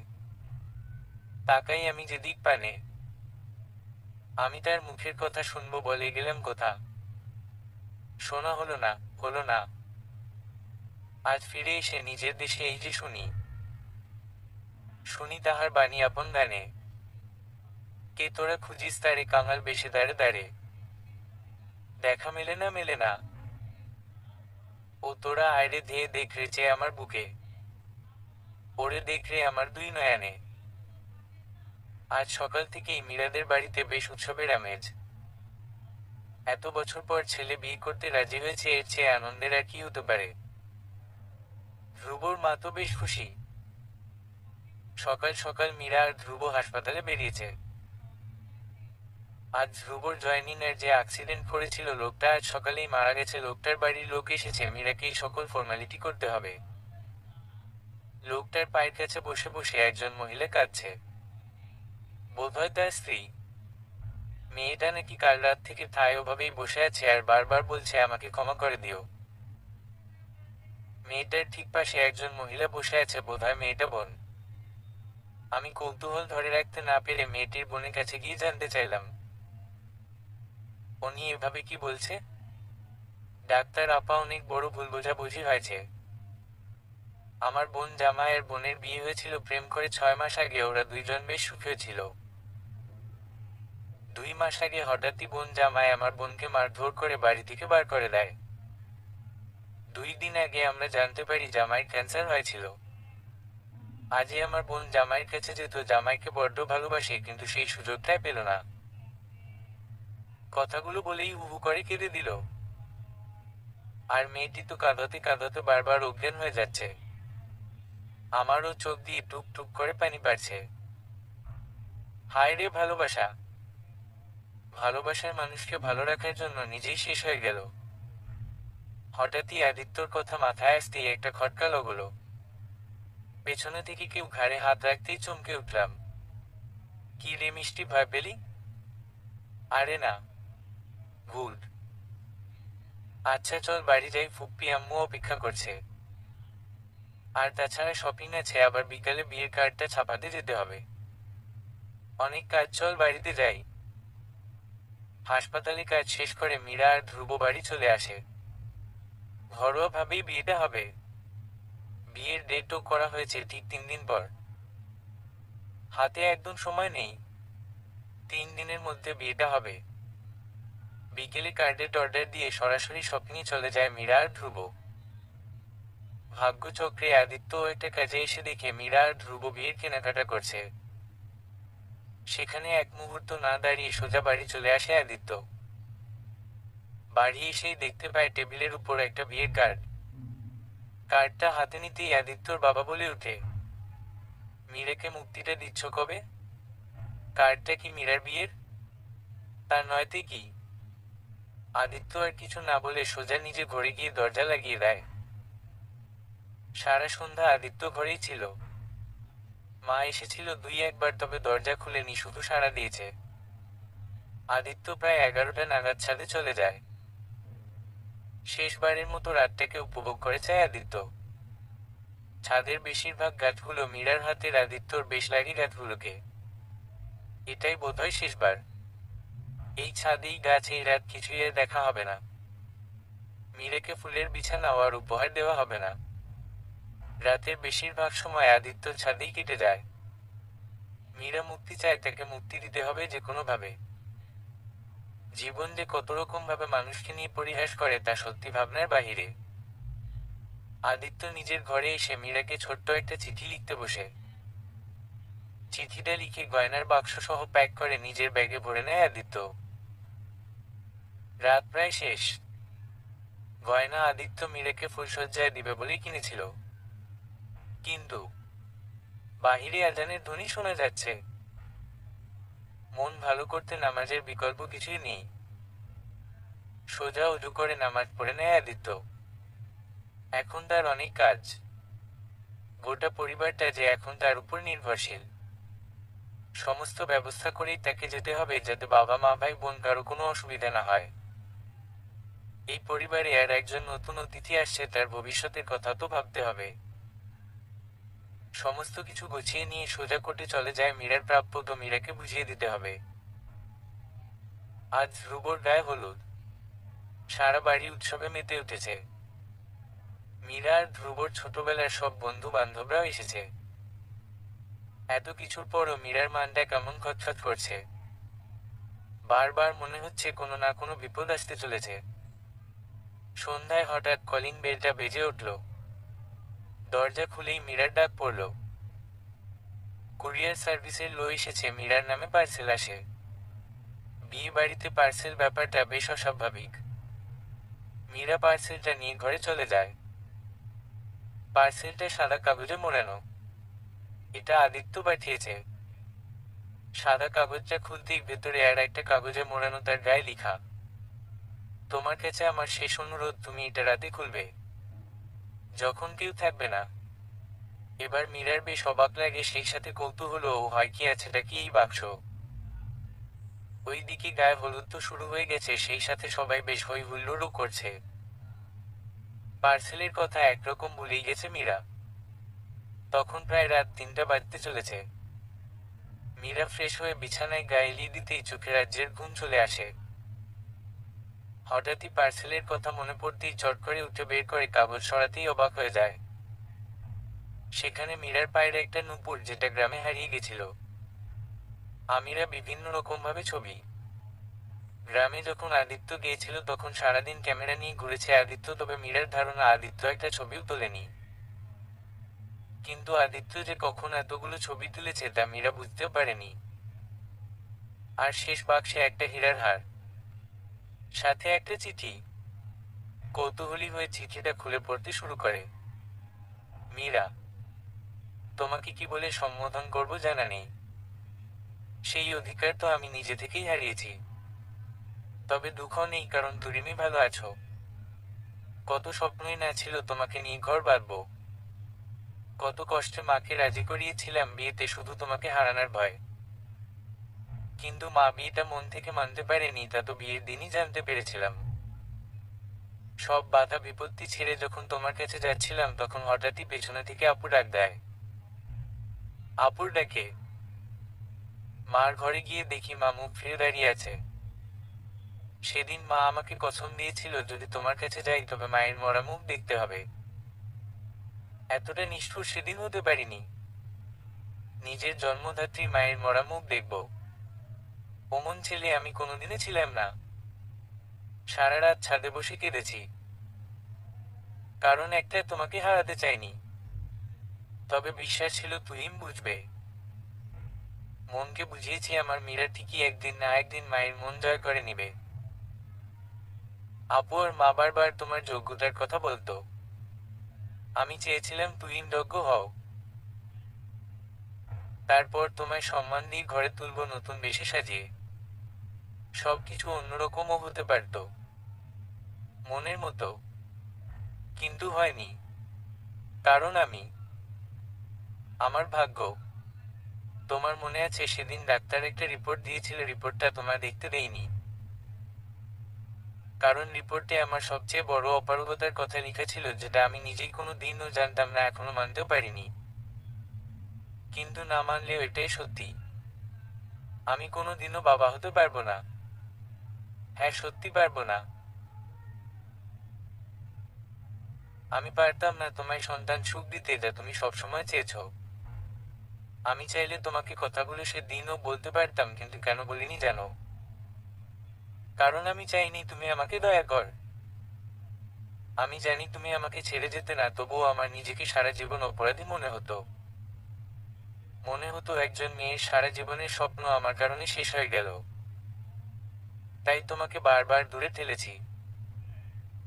তাকাই আমি যেদিক পানে। আমি তার মুখের কথা শুনবো বলে গেলাম কোথা, শোনা হলো না, হলো না। আজ ফিরে এসে নিজের দেশে এই যে শুনি, শুনি তাহার বাণী আপন গানে। কে তোরা খুঁজিস তারে কাঙাল বেশে দাঁড়ে দাঁড়ে, দেখা মেলে না মেলে না। ও তোরা আয়রে ধেয়ে দেখ রে চেয়ে আমার বুকে, ওরে দেখ রে আমার দুই নয়নে। আজ সকাল থেকেই মীরাদের বাড়িতে বেশ উৎসবের আমেজ। এত বছর পর ছেলে বিয়ে করতে রাজি হয়েছে, এর চেয়ে আনন্দের আর কি হতে পারে? ধ্রুবর মা তো বেশ খুশি। সকাল সকাল মীরা আর ধ্রুব হাসপাতালে বেরিয়েছে। আজ ধ্রুবর জয়নিনের যে অ্যাক্সিডেন্ট করেছিল লোকটা আজ সকালেই মারা গেছে। লোকটার বাড়ির লোক এসেছে, মীরাকেই সকল ফর্মালিটি করতে হবে। লোকটার পায়ের কাছে বসে বসে একজন মহিলা কাঁদছে, বোধহয় তার স্ত্রী। মেয়েটা নাকি কাল রাত থেকে ঠায় ওভাবেই বসে আছে আর বারবার বলছে আমাকে ক্ষমা করে দিও। মেয়েটার ঠিক পাশে একজন মহিলা বসে আছে, বোধহয় মেয়েটা বোন। আমি কৌতূহল ধরে রাখতে না পেরে মেয়েটির বোনের কাছে গিয়ে জানতে চাইলাম, উনি এভাবে কি বলছে? ডাক্তার আপা, অনেক বড় ভুল বোঝাবুঝি হয়েছে। আমার বোন জামাইয়ের বোনের বিয়ে হয়েছিল প্রেম করে 6 মাস আগে। ওরা দুইজন বেশ সুখী ছিল। 2 মাস আগে হঠাৎই বোন জামাই আমার বোনকে মারধর করে বাড়ি থেকে বার করে দেয়। 2 দিন আগে আমরা জানতে পারি জামাইয়ের ক্যান্সার হয়েছিল। আজই আমার বোন জামাইয়ের কাছে যেত, জামাইকে বড্ড ভালোবাসে, কিন্তু সেই সুযোগটাই পেল না। কথাগুলো বলেই উহু করে কেঁদে দিল। আর মেয়েটি তো কাঁদাতে কাঁদাতে বারবার অজ্ঞান হয়ে যাচ্ছে। আমারও চোখ দিয়ে টুক টুক করে পানি পারছে। হায় রে ভালোবাসা! ভালোবাসার মানুষকে ভালো রাখার জন্য নিজেই শেষ হয়ে গেল। হঠাৎই আদিত্যর কথা মাথায় আসতেই একটা খটকা লাগলো। পেছনে থেকে কেউ ঘাড়ে হাত রাখতেই চমকে উঠলাম। কি রে মিষ্টি, ভয় পেলি? আরে না, ভুল। আচ্ছা চল বাড়ি যাই, ফুপ্পি আম্মু অপেক্ষা করছে। আর তাছাড়া শপিং আছে, আবার বিকালে বিয়ের কার্ডটা ছাপাতে যেতে হবে। অনেক কাজ, চল বাড়িতে যাই। হাসপাতালে কাজ শেষ করে মীরা আর ধ্রুব বাড়ি চলে আসে। ঘরোয়াভাবেই বিয়েটা হবে। বিয়ের ডেটও করা হয়েছে ঠিক 3 দিন পর। হাতে একদম সময় নেই, 3 দিনের মধ্যে বিয়েটা হবে। বিকেলে কার্ডের অর্ডার দিয়ে সরাসরি শপিংয়ে চলে যায় মীরা আর ধ্রুব। ভাগ্যচক্রে আদিত্য একটা কাজে এসে দেখে মীরা আর ধ্রুব বিয়ের কেনাকাটা করছে। সেখানে এক মুহূর্ত না দাঁড়িয়ে সোজা বাড়ি চলে আসে আদিত্য। বাড়ি এসেই দেখতে পায় টেবিলের উপর একটা বিয়ের কার্ড। কার্ডটা হাতে নিতেই আদিত্যর বাবা বলে ওঠে, মীরাকে মুক্তিটা দিচ্ছ কবে? কার্ডটা কি মীরার বিয়ের? তার নয়তে কি? আদিত্য আর কিছু না বলে সোজা নিজে ঘরে গিয়ে দরজা লাগিয়ে দেয়। সারা সন্ধ্যা আদিত্য ঘরেই ছিল। মা এসেছিল 2-1 বার, তবে দরজা খুলেনি, শুধু সাড়া দিয়েছে। আদিত্য প্রায় 11টা নাগাদ ছাদে চলে যায়। শেষবারের মতো রাতটাকে উপভোগ করেছে আদিত্য। ছাদের বেশিরভাগ গাছগুলো মীরার হাতের, আদিত্যর বেশ লাগে গাছগুলোকে। এটাই বোধহয় শেষবার। এই ছাদেই গাছ, এই রাত কিছুই আর দেখা হবে না। মীরাকে ফুলের বিছানা আর উপহার দেওয়া হবে না। রাতের বেশিরভাগ সময় আদিত্য ছাদেই কেটে যায়। মীরা মুক্তি চায়, তাকে মুক্তি দিতে হবে যে কোনো ভাবে। জীবন যে কত রকম ভাবে মানুষকে নিয়ে পরিহাস করে তা সত্যি ভাবনার বাহিরে। আদিত্য নিজের ঘরে এসে মীরাকে ছোট্ট একটা চিঠি লিখতে বসে। চিঠিটা লিখে গয়নার বাক্স সহ প্যাক করে নিজের ব্যাগে ভরে নেয় আদিত্য। রাত প্রায় শেষ। গয়না আদিত্য মীরাকে ফুলসজ্জায় দিবে বলেই কিনেছিল, কিন্তু বাহিরে আজানের ধ্বনি শোনা যাচ্ছে। মন ভালো করতে নামাজের বিকল্প কিছুই নেই। সোজা উজু করে নামাজ পড়ে নেয় আদিত্য। এখন তার অনেক কাজ। গোটা পরিবারটা যে এখন তার উপর নির্ভরশীল। সমস্ত ব্যবস্থা করেই তাকে যেতে হবে, যাতে বাবা মা ভাই বোন কারো কোনো অসুবিধা না হয়। এই পরিবারে আর একজন নতুন অতিথি আসছে, তার ভবিষ্যতের কথা তো ভাবতে হবে। সমস্ত কিছু গুছিয়ে নিয়ে সোজা কোর্টে চলে যায় মীরার প্রাপ্য, তো মীরাকে বুঝিয়ে দিতে হবে। আজ ধ্রুবর গায়ে হলুদ। সারা বাড়ি উৎসবে মেতে উঠেছে। মীরা আর ধ্রুবর ছোটবেলার সব বন্ধু বান্ধবরাও এসেছে। এত কিছুর পরও মীরার মানটা কেমন খটখট করছে। বারবার মনে হচ্ছে কোনো না কোনো বিপদ আসতে চলেছে। সন্ধ্যায় হঠাৎ কলিং বেলটা বেজে উঠল। দরজা খুলেই মীরার ডাক পড়ল। কুরিয়ার সার্ভিসের লো এসেছে, মীরার নামে পার্সেল আসে। বিয়ে বাড়িতে পার্সেল ব্যাপারটা বেশ অস্বাভাবিক। মীরা পার্সেলটা নিয়ে ঘরে চলে যায়। পার্সেলটা সাদা কাগজে মোড়ানো। এটা আদিত্য পাঠিয়েছে। সাদা কাগজটা খুলতেই ভেতরে আর একটা কাগজে মোড়ানো, তার গায়ে লেখা, তোমার কাছে আমার শেষ অনুরোধ, তুমি এটা রাতে খুলবে, যখন কেউ থাকবে না। এবার মীরার বেশ অবাক লাগে, সেই সাথে কৌতূহলও হয়, কি আছেটা কি এই বাক্স। ওইদিকে গায়ে হলুদ তো শুরু হয়ে গেছে, সেই সাথে সবাই বেশ হই হুল্লোড়ও করছে। পার্সেলের কথা একরকম ভুলেই গেছে মীরা। তখন প্রায় রাত 3টা বাজতে চলেছে। মীরা ফ্রেশ হয়ে বিছানায় গায়ে এলিয়ে দিতেই চোখে রাজ্যের ঘুম চলে আসে। হঠাৎই পার্সেলের কথা মনে পড়তেই চট করে উঠে বের করে কাগজ সরাতেই অবাক হয়ে যায়। সেখানে মীরার পায়ের একটা নূপুর, যেটা গ্রামে হারিয়ে গেছিল। আমিরা বিভিন্ন রকম ভাবে ছবি। গ্রামে যখন আদিত্য গিয়েছিল তখন সারাদিন ক্যামেরা নিয়ে ঘুরেছে আদিত্য, তবে মীরার ধারণা আদিত্য একটা ছবিও তোলেনি। কিন্তু আদিত্য যে কখন এতগুলো ছবি তুলেছে তা মীরা বুঝতেও পারেনি। আর শেষ বাক্সে একটা হীরার হার, সাথে একটা চিঠি। কৌতূহলী হয়ে চিঠিটা খুলে পড়তে শুরু করে। মীরা, তোমাকে কি বলে সম্বোধন করব জানা নেই। সেই অধিকার তো আমি নিজে থেকেই হারিয়েছি। তবে দুঃখ নেই, কারণ তুমি ভালো আছো। কত স্বপ্নই না ছিল তোমাকে নিয়ে ঘর বাঁধবো। কত কষ্টে মাকে রাজি করিয়েছিলাম বিয়েতে, শুধু তোমাকে হারানোর ভয়। কিন্তু মা বিয়েটা মন থেকে মানতে পারেনি, তা তো বিয়ের দিনই জানতে পেরেছিলাম। সব বাধা বিপত্তি ছেড়ে যখন তোমার কাছে যাচ্ছিলাম তখন হঠাৎই পেছনে থেকে আপু ডাক দেয়। আপুর ডাকে মার ঘরে গিয়ে দেখি মা মুখ ফিরে দাঁড়িয়ে আছে। সেদিন মা আমাকে কসম দিয়েছিল যদি তোমার কাছে যাই তবে মায়ের মরা মুখ দেখতে হবে। এতটা নিষ্ঠুর সেদিন হতে পারিনি। নিজের জন্মদাত্রী মায়ের মরা মুখ দেখব, অমন ছেলে আমি কোনোদিনই ছিলাম না। সারা রাত ছাদে বসে কেঁদেছি, কারণ একটা তোমাকে হারাতে চাইনি। তবে বিশ্বাস ছিল তুই বুঝবে। মনকে বুঝিয়েছি আমার মীরা ঠিকই একদিন না একদিন মায়ের মন জয় করে নিবে। আপু আর মা বারবার তোমার যোগ্যতার কথা বলতো। আমি চেয়েছিলাম তুই যোগ্য হও, তারপর তোমায় সম্মান দিয়ে ঘরে তুলবো নতুন বেশে সাজিয়ে। সবকিছু অন্যরকমও হতে পারত, মনের মতো। কিন্তু হয়নি, কারণ আমার ভাগ্য। তোমার মনে আছে সেদিন ডাক্তার একটা রিপোর্ট দিয়েছিল, রিপোর্টটা তোমায় দেখতে দেইনি। কারণ রিপোর্টে আমার সবচেয়ে বড় অপারগতার কথা লেখা ছিল, যেটা আমি নিজেই কোনো দিনও জানতাম না, এখনো মানতেও পারিনি। কিন্তু না মানলেও এটাই সত্যি, আমি কোনো দিনও বাবা হতে পারবো না। হ্যাঁ, সত্যি পারবো না। আমি পারতাম না তোমায় সন্তান সুখ দিতে যা তুমি সবসময় চেয়েছো। আমি চাইলে তোমাকে কথাগুলো সেদিনও বলতে পারতাম, কিন্তু কেন বলিনি জানো? কারণ আমি চাইনি তুমি আমাকে দয়া কর। আমি জানি তুমি আমাকে ছেড়ে যেতে না, তবুও আমার নিজেকে সারা জীবন অপরাধী মনে হতো। মনে হতো একজন মেয়ের সারা জীবনের স্বপ্ন আমার কারণে শেষ হয়ে গেল। তাই তোমাকে বারবার দূরে ঠেলেছি।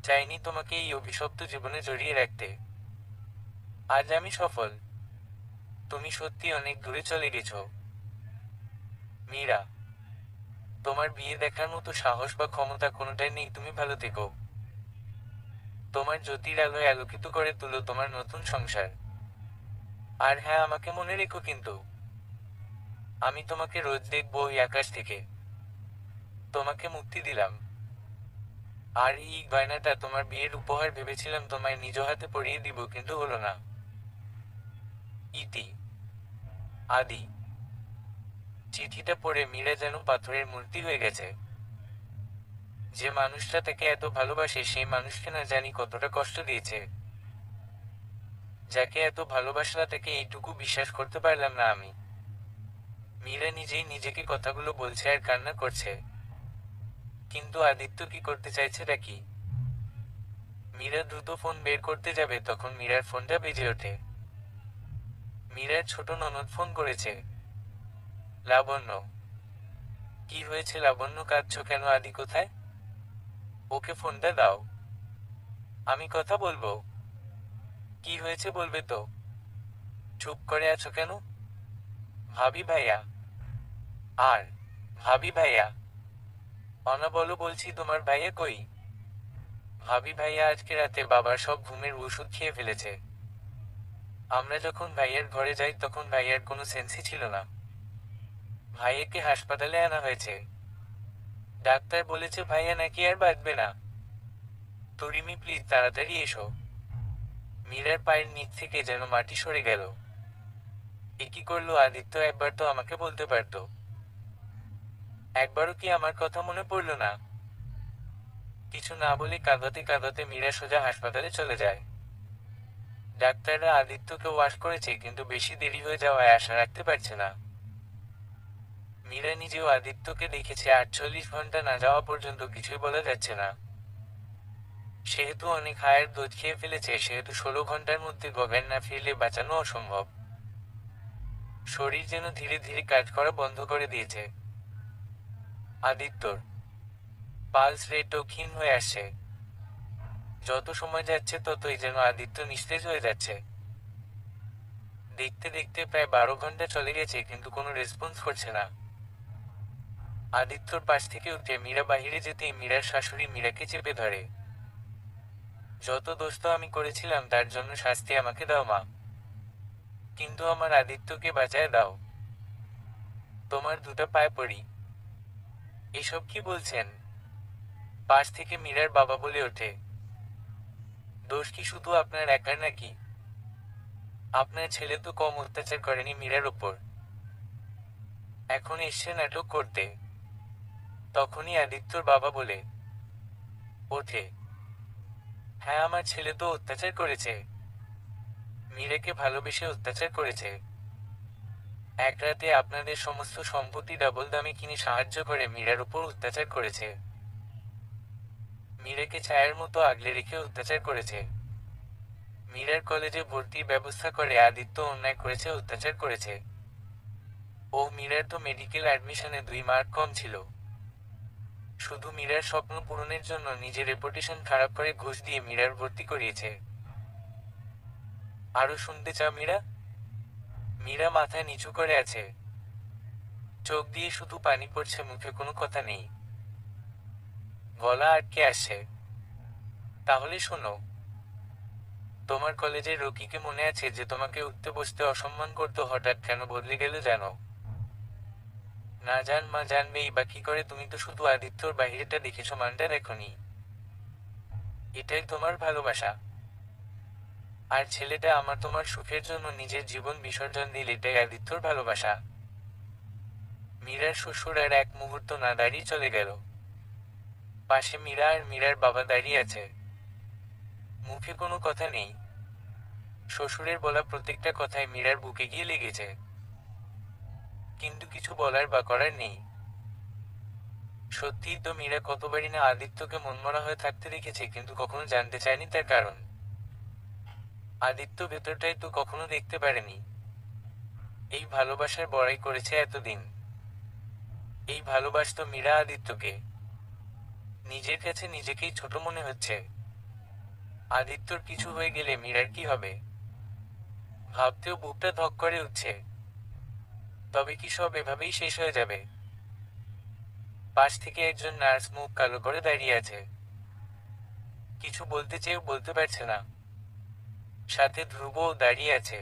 চাইনি তোমাকে এই অভিশপ্ত জীবনে জড়িয়ে রাখতে। আজ আমি সফল। তুমি সত্যি অনেক দূরে চলে গেছো মীরা। তোমার বিয়ে দেখার মতো সাহস বা ক্ষমতা কোনোটাই নেই, তুমি ভালো থেকো। তোমার জ্যোতির আলোয় আলোকিত করে তুলো তোমার নতুন সংসার। আর হ্যাঁ, আমাকে মনে রেখো কিন্তু। আমি তোমাকে রোজ দেখবো ওই আকাশ থেকে। তোমাকে মুক্তি দিলাম। আর এই গয়নাটা তোমার বিয়ের উপহার ভেবেছিলাম তোমায় নিজ হাতে পরিয়ে দিব, কিন্তু হলো না। ইতি আদি। চিঠিটা পড়ে মীরা যেন পাথরের মূর্তি হয়ে গেছে। যে মানুষটা তাকে এত ভালোবাসে সেই মানুষকে না জানি কতটা কষ্ট দিয়েছে। যাকে এত ভালোবাসলা তাকে এইটুকু বিশ্বাস করতে পারলাম না আমি। মীরা নিজেই নিজেকে কথাগুলো বলছে আর কান্না করছে। কিন্তু আদিত্য কি করতে চাইছে তা কি? মীরা দ্রুত ফোন বের করতে যাবে, তখন মীরার ফোনটা বেজে ওঠে। মীরার ছোট ননদ ফোন করেছে। লাবণ্য। কি হয়েছে লাবণ্য, কাঁদছো কেন? আদি কোথায়? ওকে ফোনটা দাও, আমি কথা বলবো। কি হয়েছে বলবে তো? চুপ করে আছো কেন? ভাবি ভাইয়া। আর ভাবি ভাইয়া? অনাবলো বলছি, তোমার ভাইয়া কই? ভাবি ভাইয়া আজকে রাতে বাবার সব ঘুমের ওষুধ খেয়ে ফেলেছে। আমরা যখন ভাইয়ার ঘরে যাই তখন ভাইয়ার কোনো সেন্সই ছিল না। ভাইয়াকে হাসপাতালে আনা হয়েছে। ডাক্তার বলেছে ভাইয়া নাকি আর বাঁচবে না। তরিমি, প্লিজ তাড়াতাড়ি এসো। মীরার পায়ের নিচ থেকে যেন মাটি সরে গেল। এ কি করলো আদিত্য? একবার তো আমাকে বলতে পারতো। একবারও কি আমার কথা মনে পড়লো না? কিছু না বলে কাঁদাতে কাঁদাতে মীরা সোজা হাসপাতালে চলে যায়। ডাক্তাররা আদিত্যকে ওয়াশ করেছে, কিন্তু বেশি দেরি হয়ে যাওয়ায় আশা রাখতে পারছে না। মীরা নিজেও আদিত্যকে দেখেছে, 48 ঘন্টা না যাওয়া পর্যন্ত কিছুই বলা যাচ্ছে না। সেহেতু অনেক হায়ার দুধ খেয়ে ফেলেছে, সেহেতু 16 ঘন্টার মধ্যে গগন না ফিরলে বাঁচানো অসম্ভব। শরীর যেন ধীরে ধীরে কাজ করা বন্ধ করে দিয়েছে আদিত্যর। পালস রেটও ক্ষীণ হয়ে আসছে। যত সময় যাচ্ছে ততই যেন আদিত্য নিস্তেজ হয়ে যাচ্ছে। দেখতে দেখতে প্রায় 12 ঘন্টা চলে গেছে, কিন্তু কোনো রেসপন্স করছে না। আদিত্যর পাশ থেকে উঠে মীরা বাহিরে যেতেই মীরার শাশুড়ি মীরাকে চেপে ধরে। যত দোষ তো আমি করেছিলাম, তার জন্য শাস্তি আমাকে দাও মা। কিন্তু আমার আদিত্যকে বাঁচায় দাও। তোমার দুটো পায়ে পড়ি। এসব কি বলছেন? পাশ থেকে মীরার বাবা বলে ওঠে, দোষ কি শুধু আপনার একার নাকি? আপনার ছেলে তো কম অত্যাচার করেনি মীরার ওপর। এখন এসছে নাটক করতে। তখনই আদিত্যর বাবা বলে ওঠে, হ্যাঁ, আমার ছেলে তো অত্যাচার করেছে, মীরাকে ভালোবেসে অত্যাচার করেছে। এক রাতে আপনাদের সমস্ত সম্পত্তি ডাবল দামে কিনে সাহায্য করে মীরার উপর অত্যাচার করেছে। মীরাকে ছায়ার মতো আগলে রেখে অত্যাচার করেছে। মীরার কলেজে ভর্তির ব্যবস্থা করে আদিত্য অন্যায় করেছে, অত্যাচার করেছে। ও মীরার তো মেডিকেল অ্যাডমিশনে 2 মার্ক কম ছিল। শুধু মীরার স্বপ্ন পূরণের জন্য নিজের রেপুটেশন খারাপ করে ঘুষ দিয়ে মীরার ভর্তি করিয়েছে। আরো শুনতে চাও মীরা? মীরা মাথায় নিচু করে আছে, চোখ দিয়ে শুধু পানি পড়ছে, মুখে কোনো কথা নেই, গলা আটকে আসছে। তাহলে শোনো, তোমার কলেজের রকিকে মনে আছে যে তোমাকে উঠতে বসতে অসম্মান করতো, হঠাৎ কেন বদলে গেল জানো? না জান মা, জানবেই বা কি করে? তুমি তো শুধু আদিত্যর বাহিরেটা দেখেছো, মানটা দেখনি। এটাই তোমার ভালোবাসা? আর ছেলেটা আমার তোমার সুখের জন্য নিজের জীবন বিসর্জন দিল, এটাই আদিত্যর ভালোবাসা? মীরার শ্বশুর আর এক মুহূর্ত না দাঁড়িয়ে চলে গেল। পাশে মীরা আর মীরার বাবা দাঁড়িয়ে আছে, মুখে কোনো কথা নেই। শ্বশুরের বলা প্রত্যেকটা কথায় মীরার বুকে গিয়ে লেগেছে, কিন্তু কিছু বলার বা করার নেই। সত্যিই তো মীরা কতবারই না আদিত্যকে মনমরা হয়ে থাকতে দেখেছে, কিন্তু কখনো জানতে চায়নি তার কারণ। আদিত্য ভেতরটাই তো কখনো দেখতে পারেনি। এই ভালোবাসার বড়াই করেছে এতদিন। এই ভালোবাসত মীরা আদিত্যকে। নিজের কাছে নিজেকেই ছোট মনে হচ্ছে। আদিত্যর কিছু হয়ে গেলে মীরার কি হবে ভাবতেও বুকটা ধক করে উঠছে। তবে কি সব এভাবেই শেষ হয়ে যাবে? পাশ থেকে একজন নার্স মুখ কালো করে দাঁড়িয়ে আছে, কিছু বলতে চেয়েও বলতে পারছে না। সাথে ধ্রুবও দাঁড়িয়ে আছে।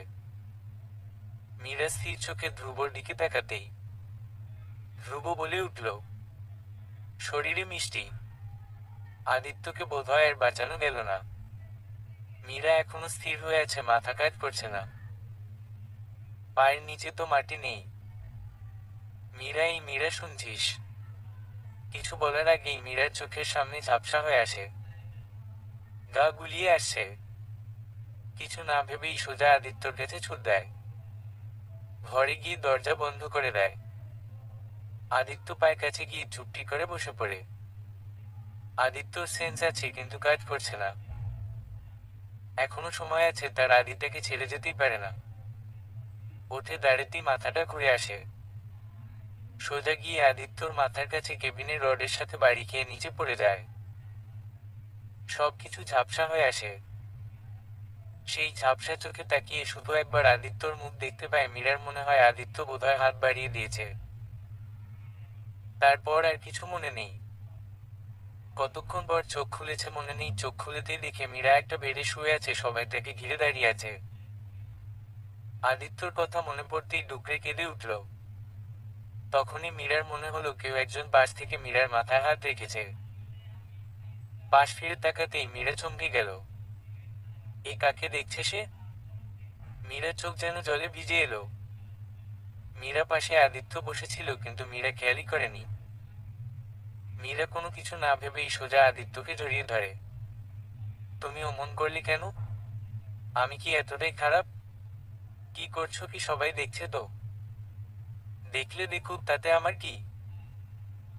মীরা স্থির চোখে ধ্রুবর দিকে তাকাতেই ধ্রুব বলে উঠল, শরীরে মিষ্টি। আদিত্যকে বোধহয় আর বাঁচানো গেল না। মীরা এখনো স্থির হয়ে আছে, মাথা কাজ করছে না। পায়ের নিচে তো মাটি নেই। মীরা, এই মীরা শুনছিস? কিছু বলার আগেই মীরার চোখের সামনে ঝাপসা হয়ে আসে, গা গুলিয়ে আসছে। কিছু না ভেবেই সোজা আদিত্যর কাছে ছুট দেয়। ঘরে গিয়ে দরজা বন্ধ করে দেয়। আদিত্য পায়ের কাছে গিয়ে চুপটি করে বসে পড়ে। আদিত্যর সেন্স আছে, কিন্তু কাজ করছে না। এখনো সময় আছে, তার আদিত্যকে ছেড়ে যেতেই পারে না। উঠে দাঁড়াতেই মাথাটা ঘুরে আসে। সোজা গিয়ে আদিত্যর মাথার কাছে কেবিনের রডের সাথে বাড়ি খেয়ে নিচে পড়ে যায়। সবকিছু ঝাপসা হয়ে আসে। সেই ঝাপসা চোখে তাকিয়ে শুধু একবার আদিত্যর মুখ দেখতে পায় মীরার। মনে হয় আদিত্য বোধহয় হাত বাড়িয়ে দিয়েছে। তারপর আর কিছু মনে নেই। কতক্ষণ পর চোখ খুলেছে মনে নেই। চোখ খুলেতেই দেখে মীরা একটা বেডে শুয়ে আছে, সবাই তাকে ঘিরে দাঁড়িয়ে আছে। আদিত্যর কথা মনে পড়তেই ডুকরে কেঁদে উঠল। তখনই মীরার মনে হলো কেউ একজন পাশ থেকে মীরার মাথায় হাত রেখেছে। পাশ ফিরে তাকাতেই মীরা চমকে গেল। এ কাকে দেখছে সে? মীরার চোখ যেন জলে ভিজে এলো। মীরা পাশে আদিত্য বসেছিল, কিন্তু মীরা খেয়ালই করেনি। মীরা কোনো কিছু না ভেবেই সোজা আদিত্যকে জড়িয়ে ধরে। তুমি অমন করলি কেন? আমি কি এতটাই খারাপ? কি করছো কি সবাই দেখছে তো? দেখলে দেখুক, তাতে আমার কি?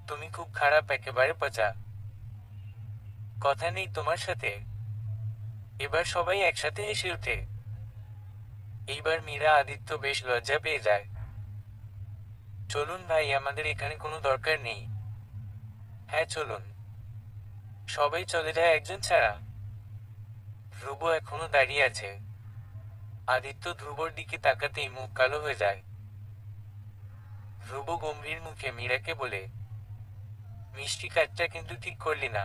তুমি খুব খারাপ, একেবারে পচা। কথা নেই তোমার সাথে। এবার সবাই একসাথে হেসে ওঠে। এইবার মীরা আদিত্য বেশ লজ্জা পেয়ে যায়। চলুন ভাই, আমাদের এখানে কোনো দরকার নেই। হ্যাঁ চলুন। সবাই চলে যায় একজন ছাড়া। ধ্রুব এখনো দাঁড়িয়ে আছে। আদিত্য ধ্রুবর দিকে তাকাতেই মুখ কালো হয়ে যায়। ধ্রুব গম্ভীর মুখে মীরাকে বলে, মিষ্টি, কাজটা কিন্তু ঠিক করলি না।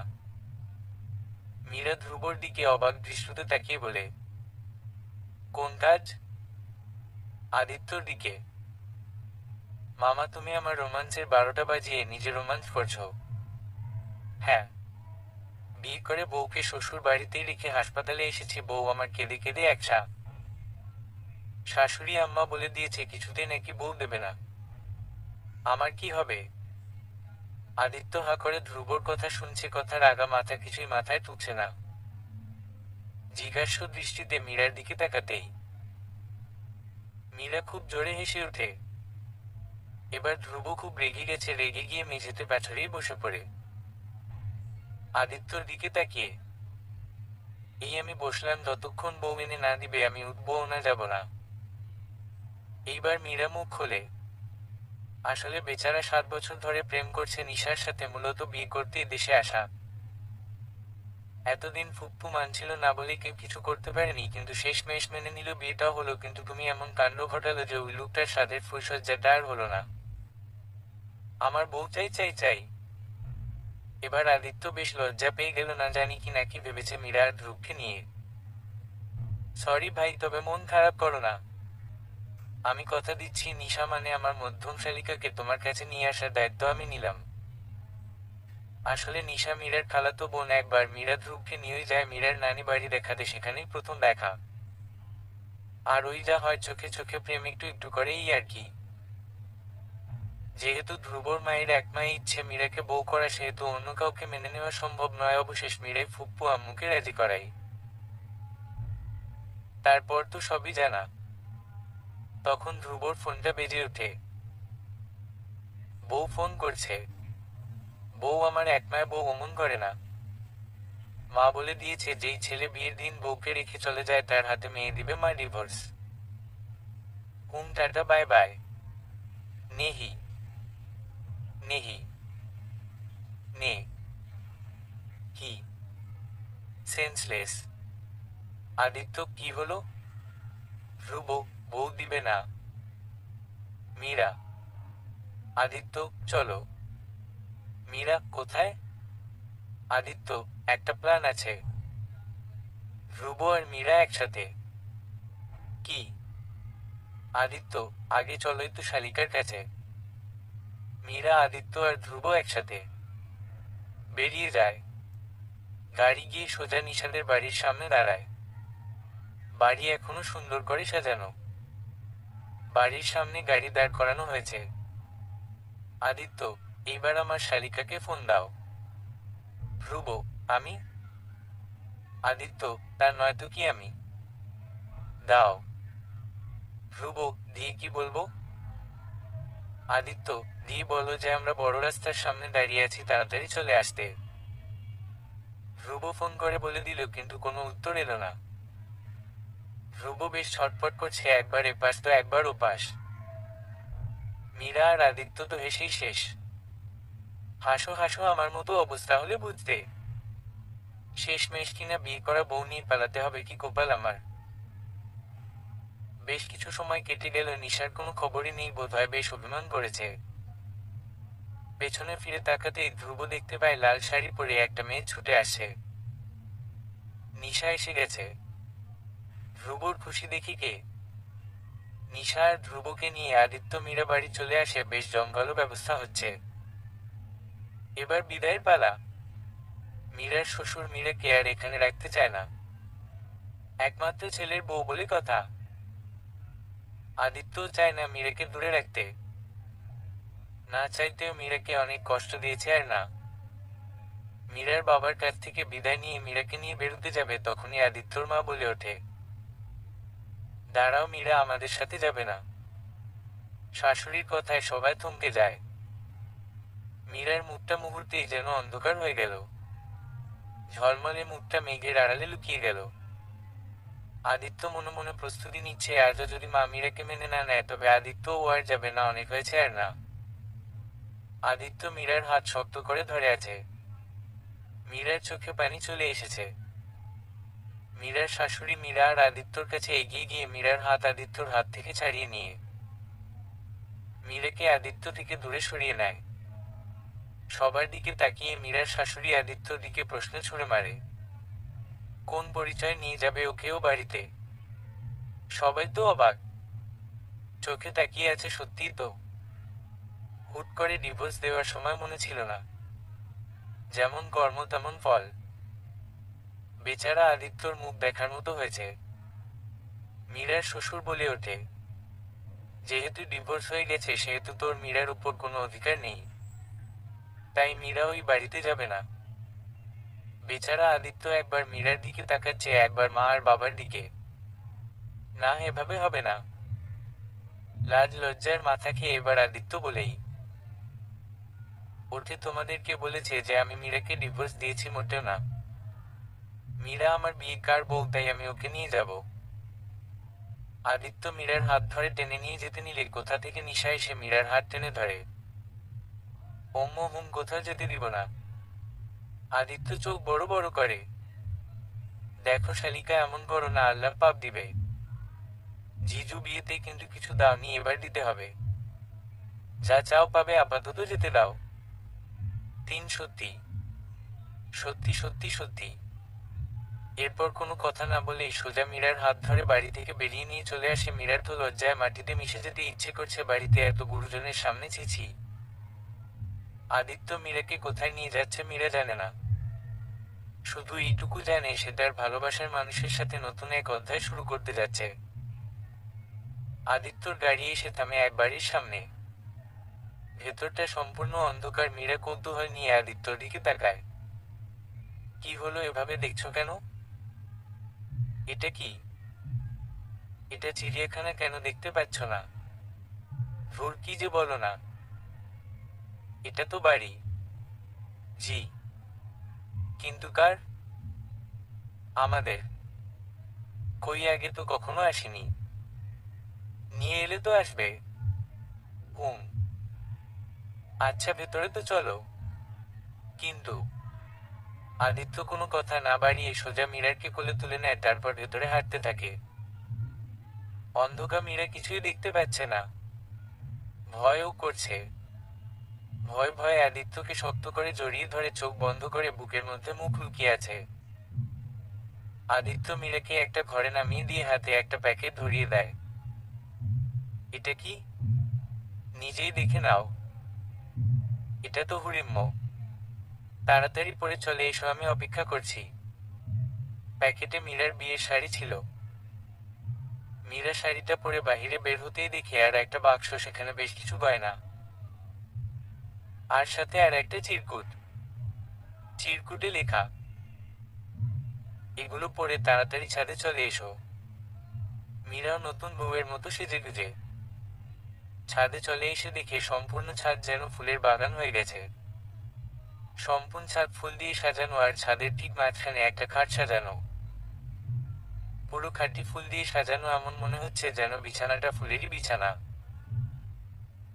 মীরা ধ্রুবর দিকে অবাক দৃষ্টিতে তাকিয়ে বলে, কোন কাজ? আদিত্যর দিকে। মামা, তুমি আমার রোমান্সের 12টা বাজিয়ে নিজে রোমান্স করছো। হ্যাঁ, বিয়ে করে বউকে শ্বশুর বাড়িতেই রেখে হাসপাতালে এসেছি। বউ আমার কেঁদে কেঁদে একসা। শাশুড়ি আম্মা বলে দিয়েছে কিছুতে নাকি বউ দেবে না। আমার কি হবে? আদিত্য হা করে ধ্রুবর কথা শুনছে, কথার আগা মাথা কিছুই মাথায় তুলছে না। জিজ্ঞাসু দৃষ্টিতে মীরার দিকে তাকাতেই মীরা খুব জোরে হেসে ওঠে। এবার ধ্রুব খুব রেগে গেছে, রেগে গিয়ে মেঝেতে পাথরেই বসে পড়ে আদিত্যর দিকে তাকিয়ে। এই আমি বসলাম, যতক্ষণ বউ মেনে না দিবে আমি উঠবও না, যাব না। এইবার মীরা মুখ খোলে। আসলে বেচারা 7 বছর ধরে প্রেম করছে নিশার সাথে, মূলত বিয়ে করতেই দেশে আসা। এতদিন ফুপ্পু মানছিল না বলে কেউ কিছু করতে পারেনি, কিন্তু শেষমেশ মেনে নিল, বিয়েটাও হলো। কিন্তু তুমি এমন কাণ্ড ঘটালো যে ওই লোকটার স্বাদের ফুলসজ্জাটা আর হলো না। আমার বউ চাই চাই চাই। এবার আদিত্য বেশ লজ্জা পেয়ে গেল, না জানি কি নাকি ভেবেছে মীরা আর ধ্রুবকে নিয়ে। সরি ভাই, তবে মন খারাপ করো না। আমি কথা দিচ্ছি নিশা মানে আমার মধ্যম শালিকাকে তোমার কাছে নিয়ে আসার দায়িত্ব আমি নিলাম। আসলে নিশা মীরার খালাতো বোন। একবার মীরা ধ্রুবকে নিয়েই যায় মীরার নানি বাড়ি দেখাতে, সেখানেই প্রথম দেখা। আর ওই যা হয়, চোখে চোখে প্রেম একটু একটু করে, এই আর কি। যেহেতু ধ্রুবর মায়ের একমাই ইচ্ছে মীরাকে বউ করা, সেহেতু অন্য কাউকে মেনে নেওয়া সম্ভব নয়। অবশেষ মীরাই ফুপ্পু আম্মুকে রাজি করাই। তারপর তো সবই জানা। তখন ধ্রুবর ফোনটা বেজে ওঠে। বউ ফোন করছে। বউ আমার একমায় বউ অমন করে না। মা বলে দিয়েছে যেই ছেলে বিয়ের দিন বউকে রেখে চলে যায় তার হাতে মেয়ে দিবে মা ডিভোর্স। Tata bye bye. নেহি নেহি নে হি সেন্সলেস। আদিত্য কি হলো? ধ্রুব বউ দিবে না। মীরা। আদিত্য চলো। মীরা কোথায়? আদিত্য একটা প্ল্যান আছে। ধ্রুব আর মীরা একসাথে। কি? আদিত্য আগে চলোই তো শালিকার কাছে। মীরা, আদিত্য আর ধ্রুব একসাথে বেরিয়ে যায়। গাড়ি গিয়ে সোজা নিশাদের বাড়ির সামনে দাঁড়ায়। বাড়ি এখনো সুন্দর করে সাজানো। বাড়ির সামনে গাড়ি দাঁড় করানো হয়েছে। আদিত্য এইবার আমার শালিকাকে ফোন দাও। ধ্রুব আমি? আদিত্য তার নয়তো কি আমি? দাও। ধ্রুব দিয়ে কি বলবো? আদিত্য দিয়ে বলো যে আমরা বড় রাস্তার সামনে দাঁড়িয়ে আছি, তাড়াতাড়ি চলে আসতে। ধ্রুব ফোন করে বলে দিল, কিন্তু কোনো উত্তর এলো না। ধ্রুব বেশ ছটফট করছে, একবার এপাশ তো একবার ওপাশ। মীরা আর আদিত্য তো হেসেই শেষ। হাসো হাসো, আমার মতো অবস্থা হলে বুঝতে। শেষমেশ কিনা বিয়ে করা বউ নিয়ে পালাতে হবে, কি কপাল আমার। বেশ কিছু সময় কেটে গেল, নিশার কোনো খবরই নেই, বোধহয় বেশ অভিমান করেছে। পেছনে ফিরে তাকাতেই ধ্রুব দেখতে পায় লাল শাড়ি পরে একটা মেয়ে ছুটে আসে। নিশা এসে গেছে। ধ্রুবর খুশি দেখি কে? নিশা আর ধ্রুবকে নিয়ে আদিত্য মীরা বাড়ি চলে আসে, বেশ জমকালো ব্যবস্থা হচ্ছে। এবার বিদায়ের পালা। মীরার শ্বশুর মীরাকে আর এখানে রাখতে চায় না। একমাত্র ছেলের বউ বলে কথা। আদিত্যও চায় না মীরাকে দূরে রাখতে। না চাইতেও মীরাকে অনেক কষ্ট দিয়েছে। আর না, মীরার বাবার কাছ থেকে বিদায় নিয়ে মীরাকে নিয়ে বেরোতে যাবে, তখনই আদিত্যর মা বলে ওঠে, দাঁড়াও মীরা, আমাদের সাথে যাবে না। শাশুড়ির কথায় সবাই থমকে যায়। মীরার মুখটা মুহূর্তেই যেন অন্ধকার হয়ে গেল। ঝলমলে মুখটা মেঘের আড়ালে লুকিয়ে গেল। আদিত্য মনে মনে প্রস্তুতি নিচ্ছে, আজও যদি মা মীরাকে মেনে না নেয় তবে আদিত্য ও আর যাবে না, অনেক হয়েছে আর না। আদিত্য মীরার হাত শক্ত করে ধরে আছে। মীরার চোখে পানি চলে এসেছে। মীরার শাশুড়ি মীরা আর আদিত্যর কাছে এগিয়ে গিয়ে মীরার হাত আদিত্যর হাত থেকে ছাড়িয়ে নিয়ে মীরাকে আদিত্য থেকে দূরে সরিয়ে নেয়। সবার দিকে তাকিয়ে মীরার শাশুড়ি আদিত্যর দিকে প্রশ্ন ছুড়ে মারে, কোন পরিচয় নিয়ে যাবে ওকেও বাড়িতে? সবাই তো অবাক, চোখে তাকিয়ে আছে। সত্যিই তো, হুট করে ডিভোর্স দেওয়ার সময় মনে ছিল না, যেমন কর্ম তেমন ফল। বেচারা আদিত্যর মুখ দেখার মতো হয়েছে। মীরার শ্বশুর বলে ওঠে, যেহেতু ডিভোর্স হয়ে গেছে সেহেতু তোর মীরার উপর কোনো অধিকার নেই। তাই মীরা ওই বাড়িতে যাবে না। বেচারা আদিত্য একবার মীরার দিকে তাকাচ্ছে, একবার মা আর বাবার দিকে। না, এভাবে হবে না। লাজ লজ্জার মাথা খেয়ে এবার আদিত্য বলেই ওঠে, তোমাদেরকে বলেছে যে আমি মীরাকে ডিভোর্স দিয়েছি? মোটেও না। মীরা আমার বিয়ের বউ, তাই আমি ওকে নিয়ে যাব। আদিত্য মীরার হাত ধরে টেনে নিয়ে যেতে নিলে কোথা থেকে নিশা এসে মীরার হাত টেনে ধরে। ওম্ম হুম, কোথাও যেতে দিব না। আদিত্য চোখ বড় বড় করে। দেখো শালিকা, এমন করো না, আল্লাহ পাপ দিবে। জিজু বিয়েতে কিন্তু কিছু দাওনি, এবার দিতে হবে। যা চাও পাবে, আপাতত যেতে দাও। সত্যি সত্যি সত্যি সত্যি। এরপর কোনো কথা না বলেই সোজা মীরার হাত ধরে বাড়ি থেকে বেরিয়ে নিয়ে চলে আসে। মীরার তো লজ্জায় মাটিতে মিশে যেতে ইচ্ছে করছে, বাড়িতে এত গুরুজনের সামনে ছিছি। আদিত্য মীরাকে কোথায় নিয়ে যাচ্ছে মীরা জানে না। শুধু এইটুকু জানে সে তার ভালোবাসার মানুষের সাথে নতুন এক অধ্যায় শুরু করতে যাচ্ছে। আদিত্যর গাড়ি এসে থামে এক বাড়ির সামনে। ভেতরটা সম্পূর্ণ অন্ধকার। মীরা কৌতূহল নিয়ে আদিত্যর দিকে তাকায়। কি হলো, এভাবে দেখছো কেন? এটা কি? এটা চিড়িয়াখানা, কেন দেখতে পাচ্ছ না? ভোর কি যে বলো না। এটা তো বাড়ি। জি। কিন্তু কার? আমাদের। কই, আগে তো কখনো আসেনি। নিয়ে এলে তো আসবে। হুম। আচ্ছা, ভেতরে তো চলো। কিন্তু আদিত্য কোনো কথা না বাড়িয়ে সোজা মীরারকে কোলে তুলে নেয়, তারপর ভেতরে হাঁটতে থাকে। অন্ধকার, মীরা কিছুই দেখতে পাচ্ছে না। ভয়ও করছে। ভয় ভয়ে আদিত্যকে শক্ত করে জড়িয়ে ধরে চোখ বন্ধ করে বুকের মধ্যে মুখ লুকিয়ে আছে। আদিত্য মীরাকে একটা ঘরে নামিয়ে দিয়ে হাতে একটা প্যাকেট ধরিয়ে দেয়। এটা কি? নিজেই দেখে নাও। এটা তো হুড়িম্ম। তাড়াতাড়ি পরে চলে এসো, আমি অপেক্ষা করছি। প্যাকেটে মীরার বিয়ের শাড়ি ছিল। মীরা শাড়িটা পরে বাহিরে বের হতেই দেখে আর একটা বাক্স, সেখানে বেশ কিছু গয়না, আর সাথে আর একটা চিরকুট। চিরকুটে লেখা, এগুলো পরে তাড়াতাড়ি ছাদে চলে এসো। মীরাও নতুন বউয়ের মতো সেজেগুজে ছাদে চলে এসে দেখে সম্পূর্ণ ছাদ যেন ফুলের বাগান হয়ে গেছে। সম্পূর্ণ ছাদ ফুল দিয়ে সাজানো, আর ছাদের ঠিক মাঝখানে একটা খাট সাজানো। পুরো খাটটি ফুল দিয়ে সাজানো, এমন মনে হচ্ছে যেন বিছানাটা ফুলেরই বিছানা।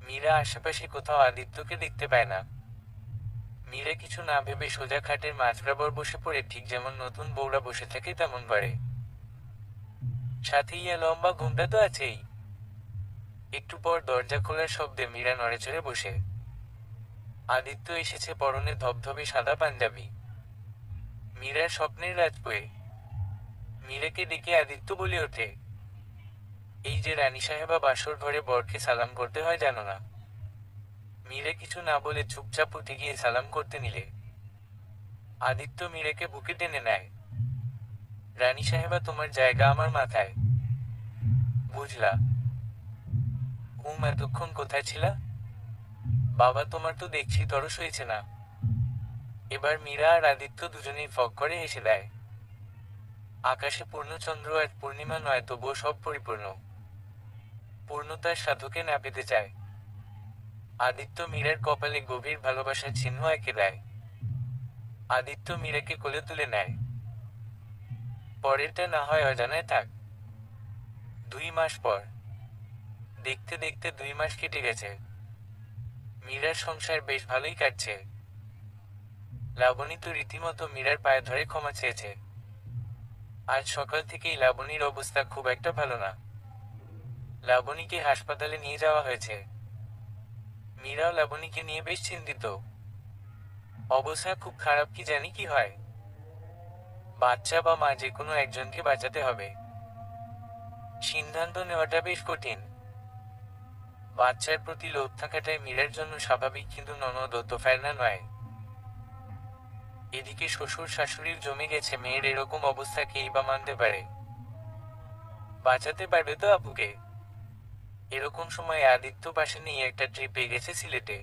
মীরা আশেপাশে কোথাও আদিত্যকে দেখতে পায় না। মীরা কিছু না ভেবে সোজা খাটের মাঝ বরাবর বসে পড়ে, ঠিক যেমন নতুন বউরা বসে থাকে তেমন করে। সাথে ইয়া লম্বা ঘুমটা তো আছেই। একটু পর দরজা খোলার শব্দে মীরা নড়েচড়ে বসে। আদিত্য এসেছে, পরনে ধবধবে সাদা পাঞ্জাবি। মীরার স্বপ্নের রাত বয়ে। মীরাকে ডেকে আদিত্য বলে ওঠে, এই যে রানী সাহেবা বাসর ঘরে বরকে সালাম করতে হয় জানো না? মীরা কিছু না বলে চুপচাপ উঠে গিয়ে সালাম করতে নিলে আদিত্য মীরাকে বুকে টেনে নেয়। রানী সাহেবা, তোমার জায়গা আমার মাথায়। বুঝলা? এতক্ষণ কোথায় ছিলা? বাবা তোমার তো দেখছি তরস হয়েছে না। এবার মীরা আর আদিত্য দুজনেই ফক করে হেসে দেয়। আকাশে পূর্ণচন্দ্র আর পূর্ণিমা নয়, তবুও সব পরিপূর্ণ। পূর্ণতার সাধকে না পেতে চায়। আদিত্য মীরার কপালে গভীর ভালোবাসার চিহ্ন এঁকে দেয়। আদিত্য মীরাকে কোলে তুলে নেয়। পরেরটা না হয় অজানায় থাক। 2 মাস পর। দেখতে দেখতে 2 মাস কেটে গেছে। মীরার সংসার বেশ ভালোই কাটছে। লাবণী তো রীতিমতো মীরার পায়ে ধরে ক্ষমা চেয়েছে। আজ সকাল থেকেই লাবণীর অবস্থা খুব একটা ভালো না। লাবণীকে হাসপাতালে নিয়ে যাওয়া হয়েছে। মীরাও লাবণীকে নিয়ে বেশ চিন্তিত। অবস্থা খুব খারাপ, কি জানি কি হয়। বাচ্চা বা মা, যে কোনো একজনকে বাঁচাতে হবে। সিদ্ধান্ত নেওয়াটা বেশ কঠিন। বাচ্চার প্রতি লোভ থাকাটাই মীরার জন্য স্বাভাবিক, কিন্তু ননদ তো ফেরনা নয়। এদিকে শ্বশুর শাশুড়ির জমে গেছে, মেয়ের এরকম অবস্থা কেই বা মানতে পারে? বাঁচাতে পারবে তো আপুকে? এরকম সময় আদিত্য পাশে নিয়ে একটা ট্রিপে গেছে সিলেটে।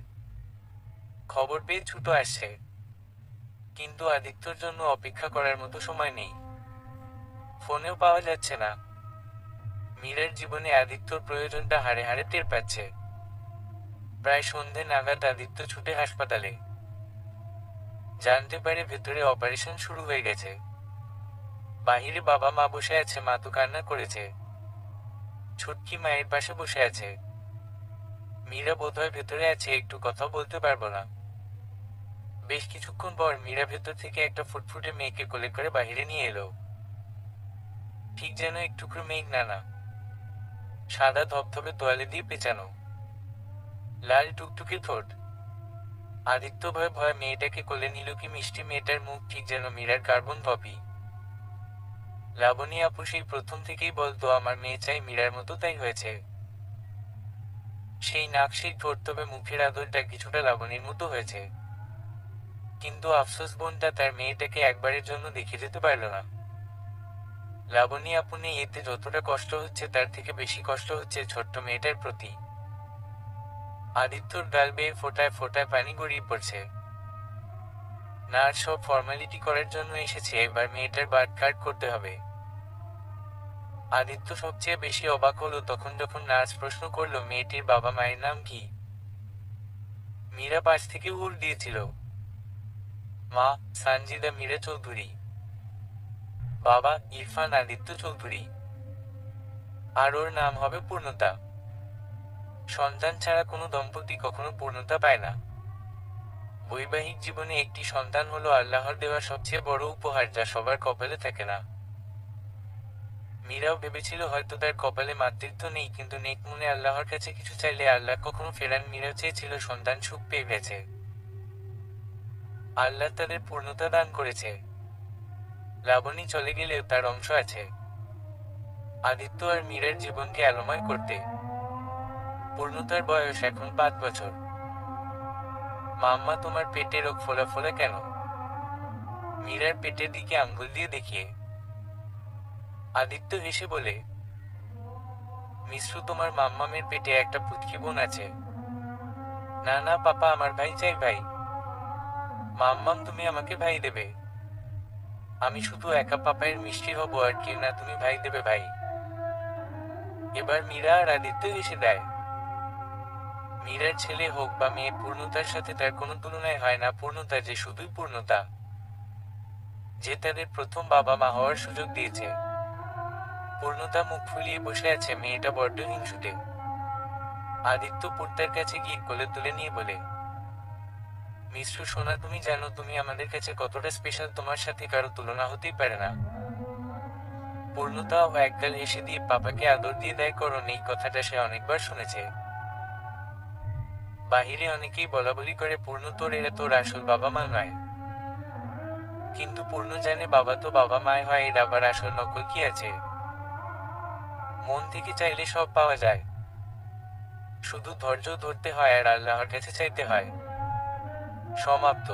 খবর পেয়ে ছুটো আসছে, কিন্তু আদিত্যর জন্য অপেক্ষা করার মতো সময় নেই। ফোনেও পাওয়া যাচ্ছে না। মীরার জীবনে আদিত্যর প্রয়োজনটা হাড়ে হাড়ে টের পাচ্ছে। প্রায় সন্ধে নাগাদ আদিত্য ছুটে হাসপাতালে। জানতে পারে ভেতরে অপারেশন শুরু হয়ে গেছে। বাহিরে বাবা মা বসে আছে, মা তো কান্না করেছে। ছুটকি মায়ের পাশে বসে আছে। মীরা বোধহয় ভেতরে আছে, একটু কথা বলতে পারবো না। বেশ কিছুক্ষণ পর মীরা ভেতর থেকে একটা ফুটফুটে মেয়েকে কোলে করে বাহিরে নিয়ে এলো। ঠিক যেন একটুকরো মেঘ নানা, সাদা ধবধবে তোয়ালে দিয়ে পেঁচানো, লাল টুকটুকে ঠোঁট। আদিত্য ভয়ে ভয়ে মেয়েটাকে কোলে নিল। কি মিষ্টি মেয়েটার মুখ, ঠিক যেন মীরার কার্বন কপি। লাবণী আপু সেই প্রথম থেকেই বলতো আমার মেয়ে চাই মীরার মতো, তাই হয়েছে। সেই নাক, সেই ঠোঁট, তবে মুখের আদরটা কিছুটা লাবণীর মতো হয়েছে। কিন্তু আফসোস, বোনটা তার মেয়েটাকে একবারের জন্য দেখে যেতে পারল না। লাবণী আপু নেই, এতে যতটা কষ্ট হচ্ছে তার থেকে বেশি কষ্ট হচ্ছে ছোট্ট মেয়েটার প্রতি। আদিত্যর গাল বেয়ে ফোঁটায় ফোঁটায় পানি গড়িয়ে পড়ছে। নার্স সব ফর্মালিটি করার জন্য এসেছে, এবার মেয়েটার বার্থ কার্ড করতে হবে। আদিত্য সবচেয়ে বেশি অবাক হলো তখন যখন নার্স প্রশ্ন করলো মেয়েটির বাবা মায়ের নাম কি। মীরা পাশ থেকে উড় দিয়েছিল। মা সানজিদা মীরা চৌধুরী, বাবা ইরফান আদিত্য চৌধুরী, আর ওর নাম হবে পূর্ণতা। সন্তান ছাড়া কোনো দম্পতি কখনো পূর্ণতা পায় না। বৈবাহিক জীবনে একটি সন্তান হলো আল্লাহর দেওয়া সবচেয়ে বড় উপহার, যা সবার কপালে থাকে না। মীরাও ভেবেছিল হয়তো তার কপালে মাতৃত্ব নেই, কিন্তু নেক মনে আল্লাহর কাছে কিছু চাইলে আল্লাহ কখনো ফেরান। মীরাও চেয়েছিল সন্তান, সুখ পেয়ে গেছে। আল্লাহ তাদের পূর্ণতা দান করেছে। লাবণী চলে গেলেও তার অংশ আছে আদিত্য আর মীরার জীবনকে আলোময় করতে। পূর্ণতার বয়স এখন 5 বছর। মাম্মা তোমার পেটে রোগ ফোলা ফোলা কেন? মীরার পেটের দিকে আঙ্গুল দিয়ে দেখিয়ে। আদিত্য হেসে বলে, মিশ্রু, তোমার মাম্মামের পেটে একটা পুচকি বোন আছে। না না পাপা, আমার ভাই চাই, ভাই। মাম্মাম, তুমি আমাকে ভাই দেবে। আমি শুধু একা পাপায়ের মিষ্টি হব আর কি না, তুমি ভাই দেবে ভাই। এবার মীরা আর আদিত্য হেসে দেয়। মীরার ছেলে হোক বা মেয়ে, পূর্ণতার সাথে তার কোনো তুলনায় হয় না। পূর্ণতা যে শুধুই পূর্ণতা, যে তাদের প্রথম বাবা মা হওয়ার সুযোগ দিয়েছে। পূর্ণতা মুখ ফুলিয়ে বসে আছে, মেয়েটা বড্ড হিংসুটে। আদিত্য পূর্ণতার কাছে গিয়ে কোলে তুলে নিয়ে বলে, মিশ্রু সোনা, তুমি জানো তুমি আমাদের কাছে কতটা স্পেশাল, তোমার সাথে কারো তুলনা হতেই পারে না। পূর্ণতাও একগাল হেসে দিয়ে পাপাকে আদর দিয়ে দেয়। করণ, এই কথাটা সে অনেকবার শুনেছে। বাহিরে অনেকেই বলাবলি করে পূর্ণ তোর, এরা তোর আসল বাবা মা নয়। কিন্তু পূর্ণ জানে বাবা তো বাবা মায় হয়, এর আবার আসল নকল কি আছে? মন থেকে চাইলে সব পাওয়া যায়, শুধু ধৈর্য ধরতে হয় আর আল্লাহর কাছে চাইতে হয়। সমাপ্ত।